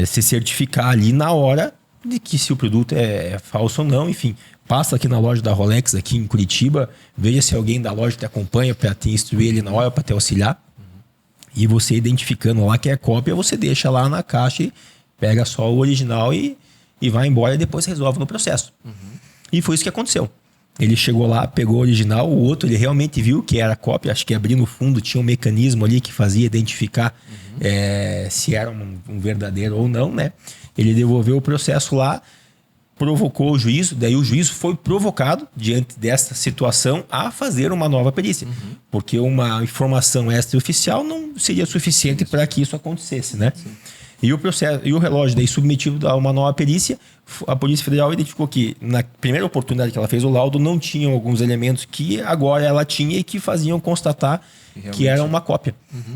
se certificar ali na hora de que se o produto é falso ou não, enfim. Passa aqui na loja da Rolex, aqui em Curitiba, veja se alguém da loja te acompanha para te instruir ele na hora, para te auxiliar. E você identificando lá que é cópia, você deixa lá na caixa e pega só o original e vai embora e depois resolve no processo. E foi isso que aconteceu. Ele chegou lá, pegou o original, o outro ele realmente viu que era cópia, acho que abrir no fundo tinha um mecanismo ali que fazia identificar se era um verdadeiro ou não, né? Ele devolveu o processo lá, provocou o juízo, daí o juízo foi provocado, diante dessa situação, a fazer uma nova perícia. Porque uma informação extraoficial não seria suficiente para que isso acontecesse, né? E o relógio daí submetido a uma nova perícia, a Polícia Federal identificou que na primeira oportunidade que ela fez o laudo não tinham alguns elementos que agora ela tinha e que faziam constatar que era uma cópia,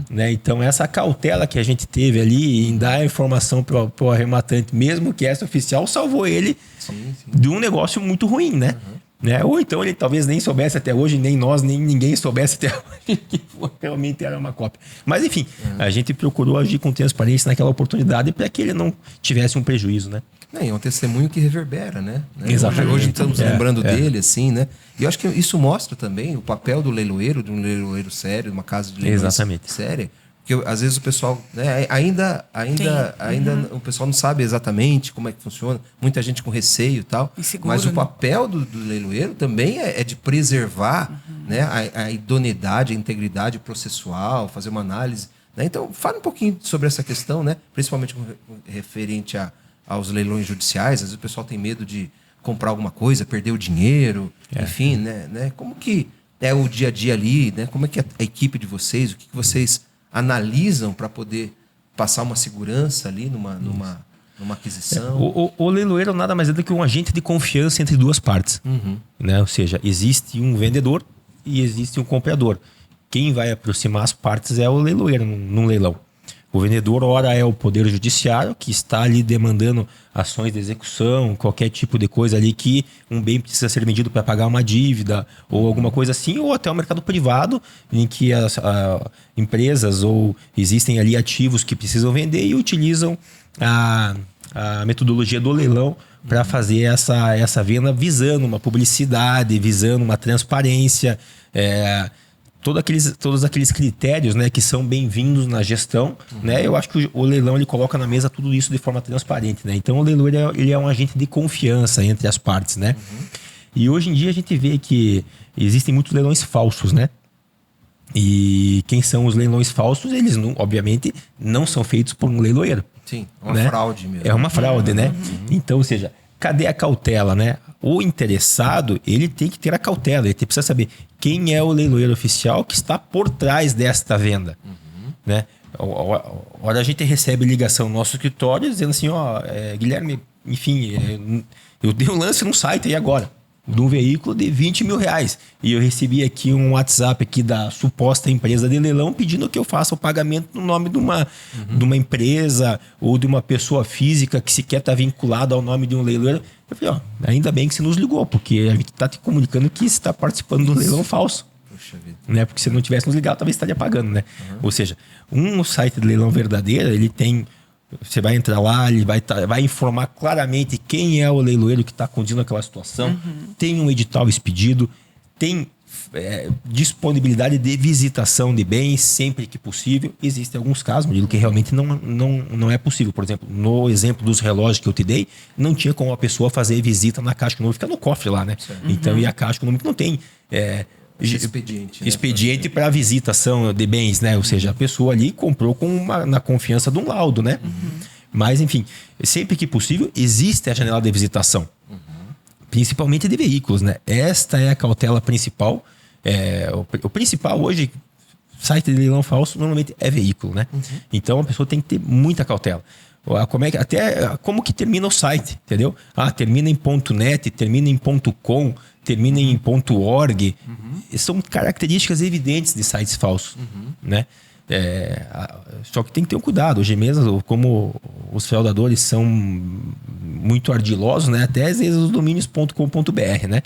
né? Então essa cautela que a gente teve ali em dar a informação para o arrematante, mesmo que essa oficial, salvou ele de um negócio muito ruim, né? né? Ou então ele talvez nem soubesse até hoje, nem nós, nem ninguém soubesse até hoje que realmente era uma cópia. Mas enfim, a gente procurou agir com transparência naquela oportunidade para que ele não tivesse um prejuízo, né? É um testemunho que reverbera, né? Exatamente. Hoje estamos lembrando dele, assim, né? E eu acho que isso mostra também o papel do leiloeiro, de um leiloeiro sério, de uma casa de leilões séria. Porque às vezes o pessoal, né, ainda o pessoal não sabe exatamente como é que funciona. Muita gente com receio e tal. Inseguro, mas o né? papel do leiloeiro também é de preservar né, a idoneidade, a integridade processual, fazer uma análise. Né? Então, fala um pouquinho sobre essa questão, né? Principalmente referente aos leilões judiciais. Às vezes o pessoal tem medo de comprar alguma coisa, perder o dinheiro, enfim, né? Como que é o dia a dia ali, né? Como é que é a equipe de vocês, o que vocês analisam para poder passar uma segurança ali numa aquisição? O leiloeiro nada mais é do que um agente de confiança entre duas partes. Né? Ou seja, existe um vendedor e existe um comprador. Quem vai aproximar as partes é o leiloeiro num leilão. O vendedor, ora, é o Poder Judiciário, que está ali demandando ações de execução, qualquer tipo de coisa ali que um bem precisa ser vendido para pagar uma dívida ou alguma coisa assim, ou até o mercado privado, em que as empresas ou existem ali ativos que precisam vender e utilizam a metodologia do leilão para fazer essa venda visando uma publicidade, visando uma transparência, todos aqueles critérios, né, que são bem-vindos na gestão, né? Eu acho que o leilão ele coloca na mesa tudo isso de forma transparente, né? Então o leilão ele é um agente de confiança entre as partes, né? E hoje em dia a gente vê que existem muitos leilões falsos, né? E quem são os leilões falsos? Eles obviamente não são feitos por um leiloeiro. Sim, é uma né? fraude mesmo. É uma fraude, né? Então, ou seja, cadê a cautela, né? O interessado, ele tem que ter a cautela, ele precisa saber quem é o leiloeiro oficial que está por trás desta venda, né? Ora, a gente recebe ligação no nosso escritório dizendo assim, Guilherme, enfim, eu dei um lance no site aí agora, de um veículo de 20 mil reais. E eu recebi aqui um WhatsApp aqui da suposta empresa de leilão pedindo que eu faça o pagamento no nome de uma empresa ou de uma pessoa física que sequer está vinculada ao nome de um leiloeiro. Eu falei, ainda bem que você nos ligou, porque a gente está te comunicando que você está participando de um leilão falso. Puxa vida. Né? Porque se não tivesse nos ligado, talvez estaria pagando, né? Ou seja, um site de leilão verdadeiro, ele tem... Você vai entrar lá, ele vai informar claramente quem é o leiloeiro que está conduzindo aquela situação. Tem um edital expedido, tem disponibilidade de visitação de bens sempre que possível. Existem alguns casos, Murilo, que realmente não é possível. Por exemplo, no exemplo dos relógios que eu te dei, não tinha como a pessoa fazer visita na Caixa Econômica, fica no cofre lá, né? Então, e a Caixa Econômica não tem... expediente para visitação de bens, né? Ou seja, a pessoa ali comprou na confiança de um laudo, né? Mas, enfim, sempre que possível, existe a janela de visitação. Principalmente de veículos, né? Esta é a cautela principal. O principal hoje, site de leilão falso, normalmente é veículo, né? Então, a pessoa tem que ter muita cautela. Como que termina o site, entendeu? Termina em .net, termina em .com, termina em .org. São características evidentes de sites falsos, né? Só que tem que ter um cuidado. Hoje mesmo, como os fraudadores são muito ardilosos, né? Até às vezes os domínios.com.br, né?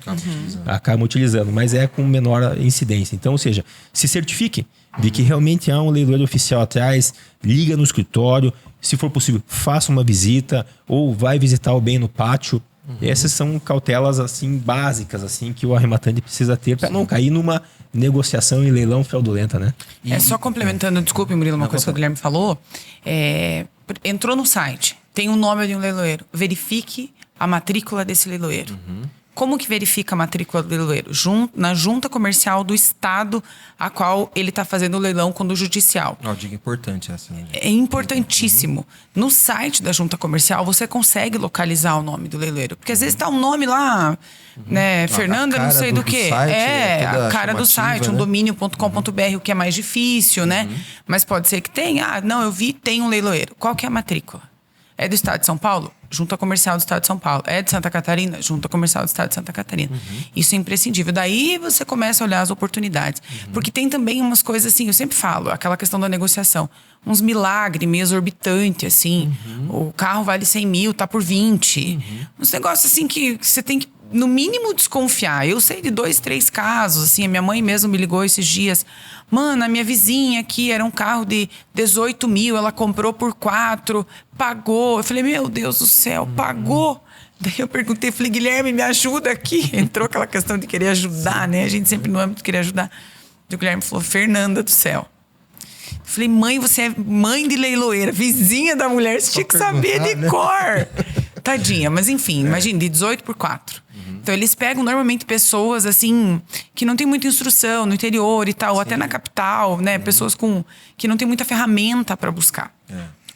Acabam utilizando, mas é com menor incidência. Então, ou seja, se certifique de que realmente há um leiloeiro oficial atrás, liga no escritório, se for possível, faça uma visita ou vai visitar o bem no pátio. Essas são cautelas assim básicas assim que o arrematante precisa ter para não cair numa negociação e leilão fraudulenta, né? Só complementando, desculpe, Murilo, uma coisa que o Guilherme falou. Entrou no site, tem o nome de um leiloeiro. Verifique a matrícula desse leiloeiro. Como que verifica a matrícula do leiloeiro? Na junta comercial do estado a qual ele está fazendo o leilão com o judicial. Dica importante essa. Né? É importantíssimo. No site da junta comercial, você consegue localizar o nome do leiloeiro. Porque às vezes está um nome lá, né? Fernanda, não sei do quê. A cara do site, um domínio.com.br, o que é mais difícil, né? Mas pode ser que tenha. Não, eu vi, tem um leiloeiro. Qual que é a matrícula? É do estado de São Paulo? Junta Comercial do Estado de São Paulo. É de Santa Catarina? Junta Comercial do Estado de Santa Catarina. Isso é imprescindível. Daí você começa a olhar as oportunidades. Porque tem também umas coisas assim, eu sempre falo, aquela questão da negociação. uns milagres meio exorbitantes, assim. O carro vale 100 mil, tá por 20. Uns negócios assim que você tem que, no mínimo, desconfiar. Eu sei de 2, 3 casos, assim. A minha mãe mesmo me ligou esses dias. Mano, a minha vizinha aqui era um carro de 18 mil, ela comprou por 4, pagou. Eu falei, meu Deus do céu, pagou? Daí eu perguntei, falei, Guilherme, me ajuda aqui. Entrou aquela questão de querer ajudar, né? A gente sempre no âmbito de querer ajudar. E o Guilherme falou, Fernanda do céu. Eu falei, mãe, você é mãe de leiloeira, vizinha da mulher, você tinha que saber de cor. Tadinha, mas enfim, imagina, de 18 por 4. Então eles pegam normalmente pessoas assim que não tem muita instrução no interior e tal, ou até na capital, né? Pessoas que não tem muita ferramenta para buscar.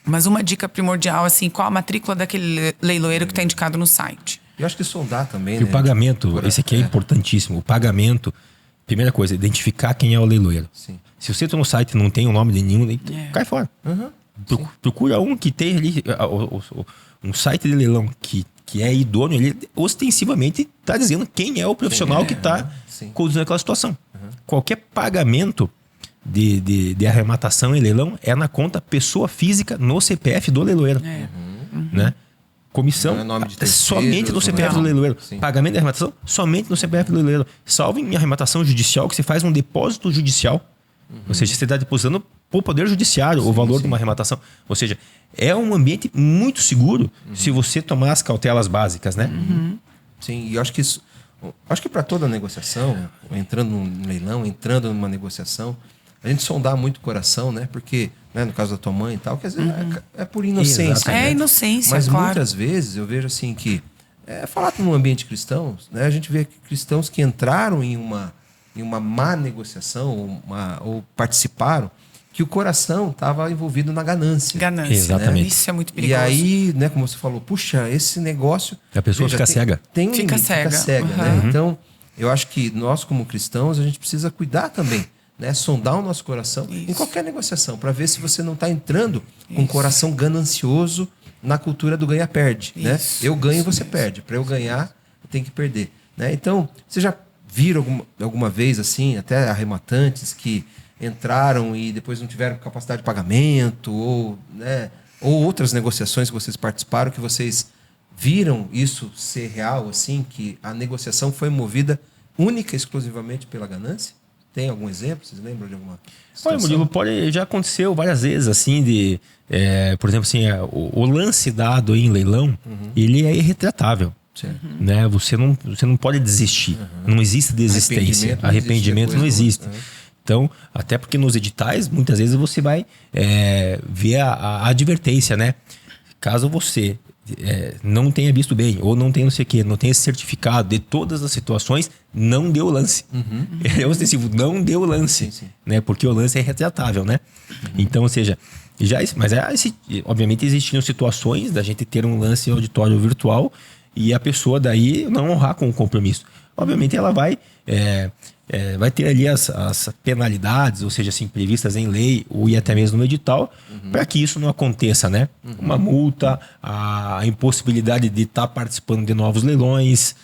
Mas uma dica primordial, assim, qual a matrícula daquele leiloeiro que está indicado no site? Eu acho que sondar também, E né? o pagamento, esse aqui é importantíssimo. O pagamento, primeira coisa, identificar quem é o leiloeiro. Sim. Se você entra no site e não tem o nome de nenhum, cai fora. Procura um que tem ali, um site de leilão que é idôneo, ele ostensivamente está dizendo quem é o profissional que está conduzindo aquela situação. Qualquer pagamento de arrematação e leilão é na conta pessoa física no CPF do leiloeiro. Né? Comissão Não é nome de terceiros, somente no CPF do leiloeiro. Sim. Pagamento de arrematação somente no CPF do leiloeiro. Salvo em arrematação judicial, que você faz um depósito judicial. Ou seja, você está depositando para o Poder Judiciário o valor de uma arrematação. Ou seja, é um ambiente muito seguro se você tomar as cautelas básicas, né? Sim, e eu acho que isso... Acho que para toda negociação, entrando num leilão, entrando numa negociação, a gente sondar muito o coração, né? Porque, né, no caso da tua mãe e tal, quer dizer, é por inocência. Exato. Né? É inocência, Mas claro. muitas vezes eu vejo assim que... falar num ambiente cristão, né? A gente vê cristãos que entraram em uma má negociação ou participaram, que o coração estava envolvido na ganância. Ganância. Exatamente. Né? Isso é muito E perigoso. aí, né, como você falou, puxa, esse negócio... A pessoa fica cega. Tem um Fica limite, cega. Fica cega, Uhum. né? Então, eu acho que nós, como cristãos, a gente precisa cuidar também, né? Sondar o nosso coração em qualquer negociação, para ver se você não está entrando com um coração ganancioso na cultura do ganha-perde, né? Eu ganho e você perde. Para eu ganhar, eu tenho que perder, né? Então, você já viram alguma vez, assim, até arrematantes que entraram e depois não tiveram capacidade de pagamento ou, né, ou outras negociações que vocês participaram que vocês viram isso ser real, assim, que a negociação foi movida única e exclusivamente pela ganância? Tem algum exemplo? Vocês lembram de alguma situação? Olha, Murilo, já aconteceu várias vezes, assim, por exemplo, assim, o lance dado em leilão, ele é irretratável. Né? Você não pode desistir. Não existe desistência. Arrependimento não existe. Então, até porque nos editais, muitas vezes você vai ver a advertência, né? Caso você não tenha visto bem, ou não tenha não sei o quê, não tenha esse certificado de todas as situações, não deu lance. É ostensivo, não deu lance. Né? Porque o lance é retratável, né? Então, ou seja, mas obviamente existiam situações da gente ter um lance auditório virtual e a pessoa daí não honrar com o compromisso. Obviamente ela vai ter ali as penalidades, ou seja, assim, previstas em lei ou até mesmo no edital, para que isso não aconteça, né? Uma multa, a impossibilidade de estar participando de novos leilões,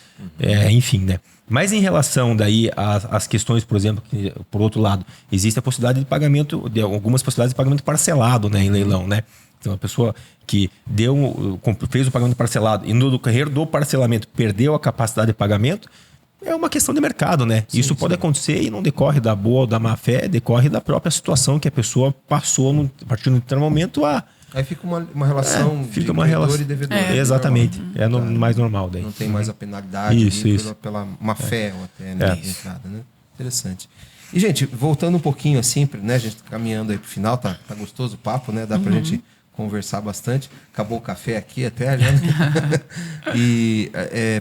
enfim, né? Mas em relação daí às questões, por exemplo, que, por outro lado, existe a possibilidade de pagamento, de algumas possibilidades de pagamento parcelado, né, em leilão, né? Então, a pessoa que fez o pagamento parcelado e no decorrer do parcelamento perdeu a capacidade de pagamento, é uma questão de mercado, né? Isso pode acontecer e não decorre da boa ou da má fé, decorre da própria situação que a pessoa passou a partir de um determinado momento Aí fica uma relação fica de uma credor relação. e devedor. Exatamente. Mais normal daí. Não tem mais a penalidade Isso. pela má fé ou até de entrada, né? Interessante. E, gente, voltando um pouquinho assim, né? A gente tá caminhando aí pro final, tá gostoso o papo, né? Dá pra gente conversar bastante. Acabou o café aqui até já. E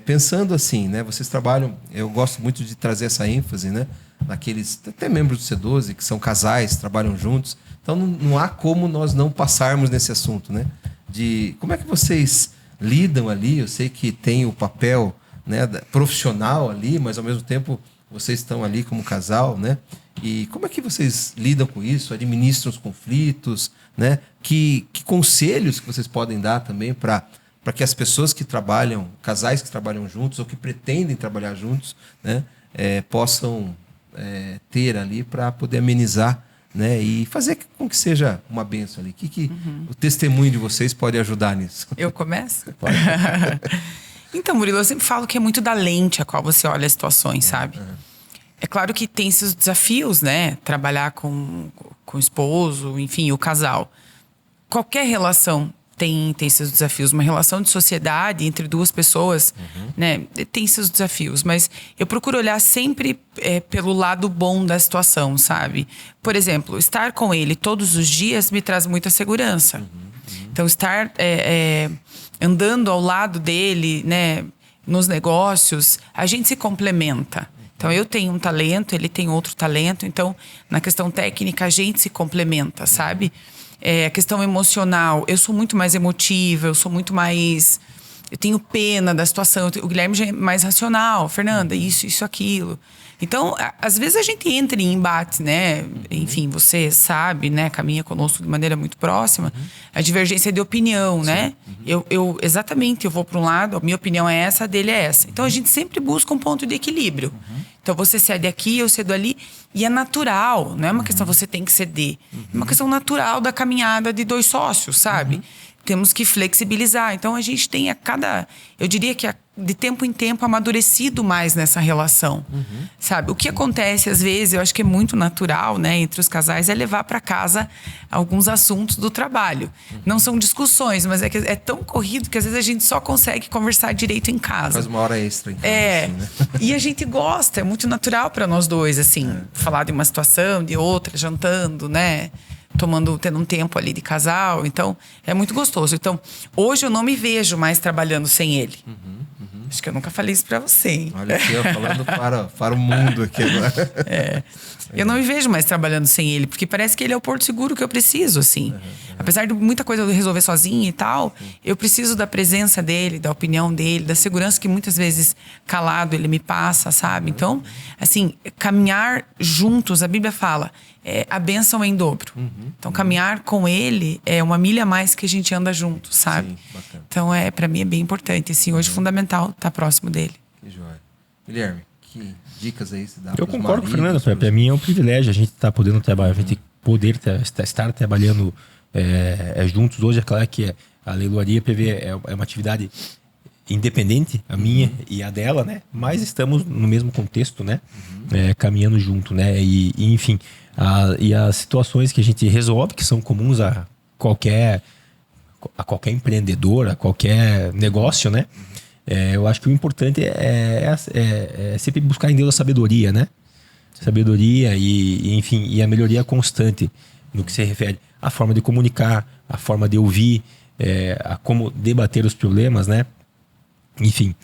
pensando assim, né? Vocês trabalham, eu gosto muito de trazer essa ênfase, né? Naqueles, até membros do C12, que são casais, trabalham juntos. Então não há como nós não passarmos nesse assunto, né? De como é que vocês lidam ali. Eu sei que tem o papel, né, profissional ali, mas ao mesmo tempo vocês estão ali como casal, né? E como é que vocês lidam com isso? Administram os conflitos, né? Que conselhos que vocês podem dar também para que as pessoas que trabalham, casais que trabalham juntos ou que pretendem trabalhar juntos, né, possam ter ali para poder amenizar né? E fazer com que seja uma bênção ali. Que o testemunho de vocês pode ajudar nisso? Eu começo? Então, Murilo, eu sempre falo que é muito da lente a qual você olha as situações, sabe? É claro que tem seus desafios, né? Trabalhar com o esposo, enfim, o casal. Qualquer relação tem seus desafios. Uma relação de sociedade entre duas pessoas, né? Tem seus desafios. Mas eu procuro olhar sempre pelo lado bom da situação, sabe? Por exemplo, estar com ele todos os dias me traz muita segurança. Então, estar andando ao lado dele, né? Nos negócios, a gente se complementa. Então, eu tenho um talento, ele tem outro talento. Então, na questão técnica, a gente se complementa, sabe? A questão emocional, eu sou muito mais emotiva, eu sou muito mais... Eu tenho pena da situação. O Guilherme já é mais racional. Fernanda, isso, aquilo. Então, às vezes a gente entra em embate, né? Enfim, você sabe, né? Caminha conosco de maneira muito próxima. A divergência de opinião, né? Exatamente, eu vou para um lado, a minha opinião é essa, a dele é essa. Então, a gente sempre busca um ponto de equilíbrio. Então, você cede aqui, eu cedo ali. E é natural, não é uma questão você tem que ceder. É uma questão natural da caminhada de dois sócios, sabe? Temos que flexibilizar. Então, a gente tem eu diria que de tempo em tempo, amadurecido mais nessa relação, sabe? O que acontece, às vezes, eu acho que é muito natural, né, entre os casais, é levar para casa alguns assuntos do trabalho. Não são discussões, mas é que é tão corrido que, às vezes, a gente só consegue conversar direito em casa. Faz uma hora extra, então. Assim, né? E a gente gosta, é muito natural para nós dois, assim, falar de uma situação, de outra, jantando, né? Tendo um tempo ali de casal. Então, é muito gostoso. Então, hoje eu não me vejo mais trabalhando sem ele. Acho que eu nunca falei isso pra você, hein? Olha aqui, eu falando para o mundo aqui agora. Eu não me vejo mais trabalhando sem ele, porque parece que ele é o porto seguro que eu preciso, assim. Apesar de muita coisa eu resolver sozinha e tal, eu preciso da presença dele, da opinião dele, da segurança que muitas vezes calado ele me passa, sabe? Então, assim, caminhar juntos, a Bíblia fala, a bênção é em dobro. Então, caminhar com ele é uma milha a mais que a gente anda junto, sabe? Sim, então, para mim é bem importante, assim, hoje é fundamental estar próximo dele. Que joia. Guilherme, que dicas aí você dá? Eu concordo com o Fernando, para mim é um privilégio a gente estar podendo trabalhar, a gente poder estar trabalhando juntos hoje. É claro que a leiloaria PV é uma atividade independente, a minha e a dela, né? Mas estamos no mesmo contexto, né? Caminhando junto, né? E enfim, e as situações que a gente resolve, que são comuns a qualquer empreendedor, a qualquer negócio, né? Eu acho que o importante é sempre buscar em Deus a sabedoria, né? Sabedoria e enfim, e a melhoria constante no que se refere à forma de comunicar, à forma de ouvir, a como debater os problemas, né? Enfim,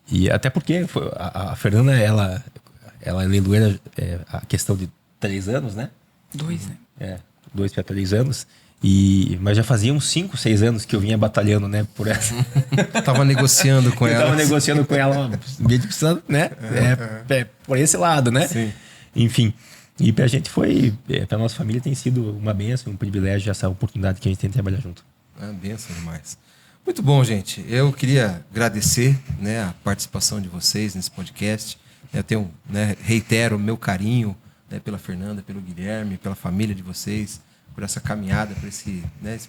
e até porque a Fernanda, ela é leiloeira a questão de 3 anos, né? 2, né? 2 para 3 anos. Mas já fazia uns 5, 6 anos que eu vinha batalhando, né, por essa. Tava negociando com ela. Tava negociando com ela, precisando, né? Por esse lado, né? Sim. Enfim, e pra gente pra nossa família tem sido uma bênção, um privilégio essa oportunidade que a gente tem de trabalhar junto. Bênção demais. Muito bom, gente. Eu queria agradecer, né, a participação de vocês nesse podcast. Eu tenho, né, reitero o meu carinho, né, pela Fernanda, pelo Guilherme, pela família de vocês, por essa caminhada, por esse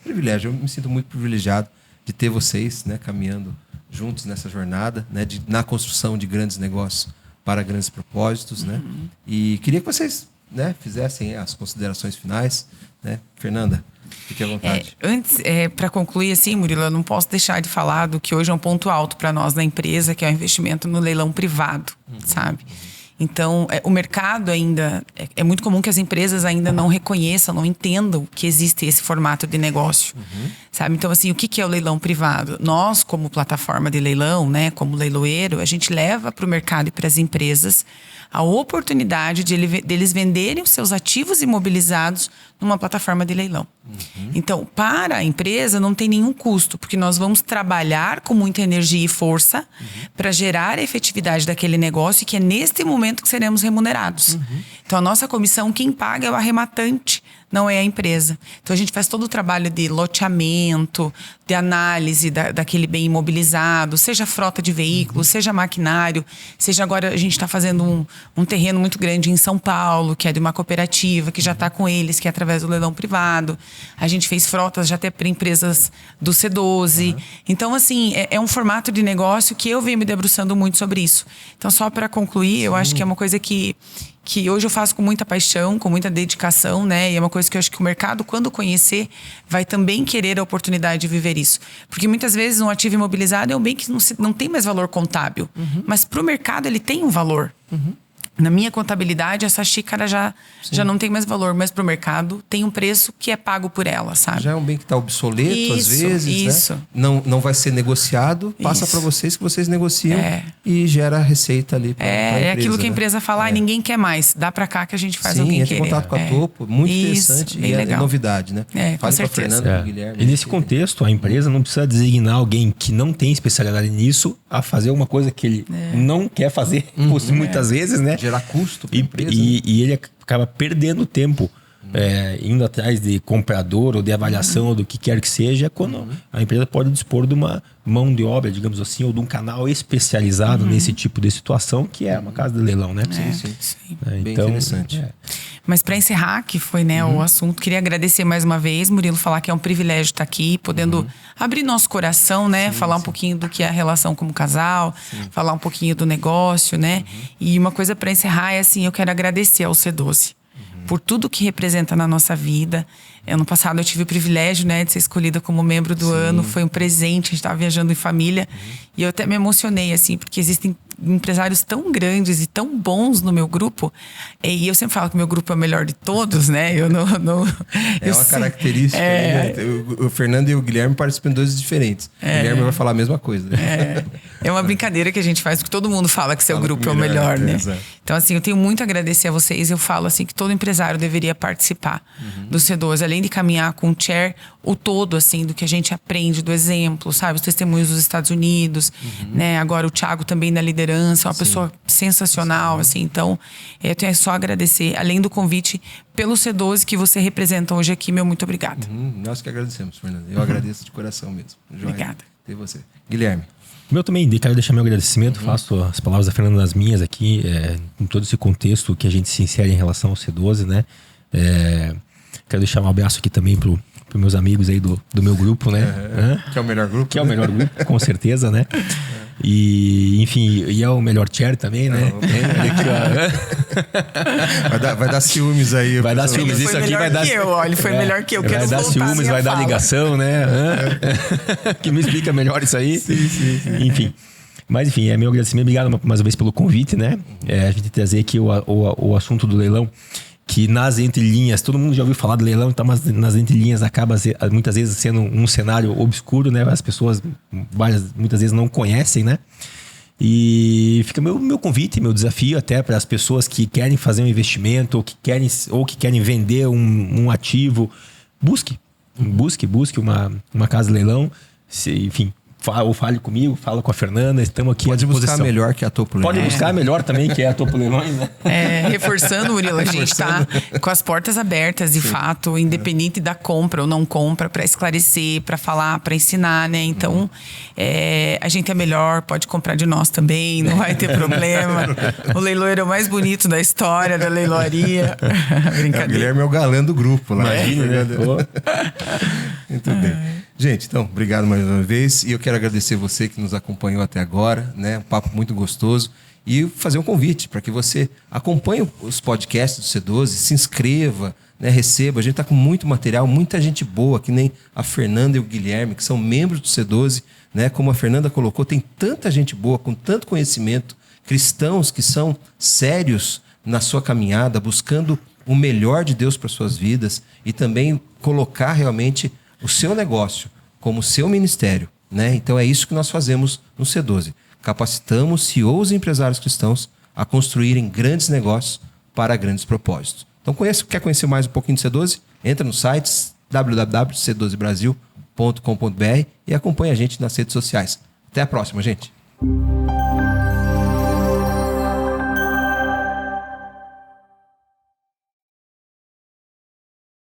privilégio. Eu me sinto muito privilegiado de ter vocês, né, caminhando juntos nessa jornada, né, na construção de grandes negócios para grandes propósitos, né? E queria que vocês, né, fizessem as considerações finais, né? Fernanda, fique à vontade. Antes, para concluir assim, Murilo, eu não posso deixar de falar do que hoje é um ponto alto para nós na empresa, que é o investimento no leilão privado, sabe? Então, o mercado ainda... É muito comum que as empresas ainda não reconheçam, não entendam que existe esse formato de negócio, sabe? Então, assim, o que é o leilão privado? Nós, como plataforma de leilão, né, como leiloeiro, a gente leva para o mercado e para as empresas a oportunidade deles venderem os seus ativos imobilizados numa plataforma de leilão. Então, para a empresa não tem nenhum custo, porque nós vamos trabalhar com muita energia e força para gerar a efetividade daquele negócio, e que é neste momento que seremos remunerados. Então, a nossa comissão, quem paga é o arrematante não é a empresa. Então a gente faz todo o trabalho de loteamento, de análise daquele bem imobilizado, seja frota de veículos, seja maquinário, seja agora a gente está fazendo um terreno muito grande em São Paulo, que é de uma cooperativa, que já está com eles, que é através do leilão privado. A gente fez frotas já até para empresas do C12. Então, assim, é um formato de negócio que eu venho me debruçando muito sobre isso. Então, só para concluir, eu acho que é uma coisa que hoje eu faço com muita paixão, com muita dedicação, né? E é uma coisa que eu acho que o mercado, quando conhecer, vai também querer a oportunidade de viver isso. Porque muitas vezes um ativo imobilizado é um bem que não tem mais valor contábil. Mas para o mercado ele tem um valor. Na minha contabilidade, essa xícara já não tem mais valor, mas para o mercado tem um preço que é pago por ela, sabe? Já é um bem que está obsoleto, às vezes, isso. né? Não vai ser negociado, passa para vocês que vocês negociam e gera receita ali para a empresa. É aquilo que a empresa fala, ninguém quer mais, dá para cá que a gente faz alguém querer. Sim, entra em contato com a Topo, muito interessante e legal. É novidade, né? Com certeza. Fernanda, pro Guilherme. E nesse contexto, a empresa não precisa designar alguém que não tem especialidade nisso a fazer uma coisa que ele não quer fazer, muitas vezes, né? Gerar custo para a empresa. E ele acaba perdendo tempo indo atrás de comprador ou de avaliação ou do que quer que seja, quando a empresa pode dispor de uma mão de obra, digamos assim, ou de um canal especializado nesse tipo de situação, que é uma casa de leilão, né? Sim. Bem Então, interessante. Mas para encerrar, que foi o assunto, queria agradecer mais uma vez, Murilo, falar que é um privilégio estar aqui, podendo abrir nosso coração, né? Falar um pouquinho do que é a relação como casal, falar um pouquinho do negócio, né? E uma coisa para encerrar é assim, eu quero agradecer ao C12 por tudo que representa na nossa vida. Ano passado eu tive o privilégio, né, de ser escolhida como membro do ano. Foi um presente, a gente estava viajando em família. E eu até me emocionei, assim, porque existem empresários tão grandes e tão bons no meu grupo. E eu sempre falo que o meu grupo é o melhor de todos, né? Eu não É uma característica. Né? O Fernando e o Guilherme participam de dois diferentes. O Guilherme vai falar a mesma coisa. Né? É uma brincadeira que a gente faz, porque todo mundo fala que seu grupo é o melhor, né? Então, assim, eu tenho muito a agradecer a vocês. Eu falo, assim, que todo empresário deveria participar do C12, além de caminhar com o chair, o todo, assim, do que a gente aprende, do exemplo, sabe? Os testemunhos dos Estados Unidos, né? Agora o Thiago também na liderança, uma pessoa sensacional, assim. Então, eu tenho só a agradecer, além do convite, pelo C12 que você representa hoje aqui. Meu muito obrigada. Nós que agradecemos, Fernando. Eu agradeço de coração mesmo. Obrigada. E você. Guilherme. Eu também quero deixar meu agradecimento, faço as palavras da Fernanda nas minhas aqui, em todo esse contexto que a gente se insere em relação ao C12, né? Quero deixar um abraço aqui também para os meus amigos aí do meu grupo, né? Que é o melhor grupo. Que é o melhor grupo, com certeza, né? E, enfim, e é o melhor chair também, né? Vai dar ciúmes aí. Vai dar ciúmes, isso aqui vai dar... Ele foi melhor que eu. Vai dar ciúmes, vai dar ligação, né? Que me explica melhor isso aí. Sim. Enfim. Mas, enfim, meu agradecimento. Obrigado mais uma vez pelo convite, né? A gente trazer aqui o assunto do leilão, que nas entrelinhas, todo mundo já ouviu falar do leilão, então, mas nas entrelinhas acaba muitas vezes sendo um cenário obscuro, né? As pessoas muitas vezes não conhecem, né? E fica meu convite, meu desafio até para as pessoas que querem fazer um investimento ou que querem vender um ativo. Busque uma casa de leilão, enfim. Ou fale comigo, fala com a Fernanda, estamos aqui à disposição. Pode buscar melhor que a Topo Leilões. Pode buscar melhor também, que é a Topo Leilões, né? Reforçando, Murilo, a gente está com as portas abertas, de fato, independente da compra ou não compra, para esclarecer, para falar, para ensinar, né? Então, a gente é melhor, pode comprar de nós também, não vai ter problema. O leiloeiro é o mais bonito da história da leiloaria. Brincadeira. O Guilherme é o galã do grupo lá. Imagina, né? Muito bem. Gente, então, obrigado mais uma vez. E eu quero agradecer você que nos acompanhou até agora, né? Um papo muito gostoso. E fazer um convite para que você acompanhe os podcasts do C12, se inscreva, né? Receba. A gente está com muito material, muita gente boa, que nem a Fernanda e o Guilherme, que são membros do C12, né? Como a Fernanda colocou, tem tanta gente boa, com tanto conhecimento, cristãos que são sérios na sua caminhada, buscando o melhor de Deus para suas vidas e também colocar realmente o seu negócio como o seu ministério, né? Então é isso que nós fazemos no C12. Capacitamos CEOs e empresários cristãos a construírem grandes negócios para grandes propósitos. Então quer conhecer mais um pouquinho do C12? Entra no site www.c12brasil.com.br e acompanhe a gente nas redes sociais. Até a próxima, gente!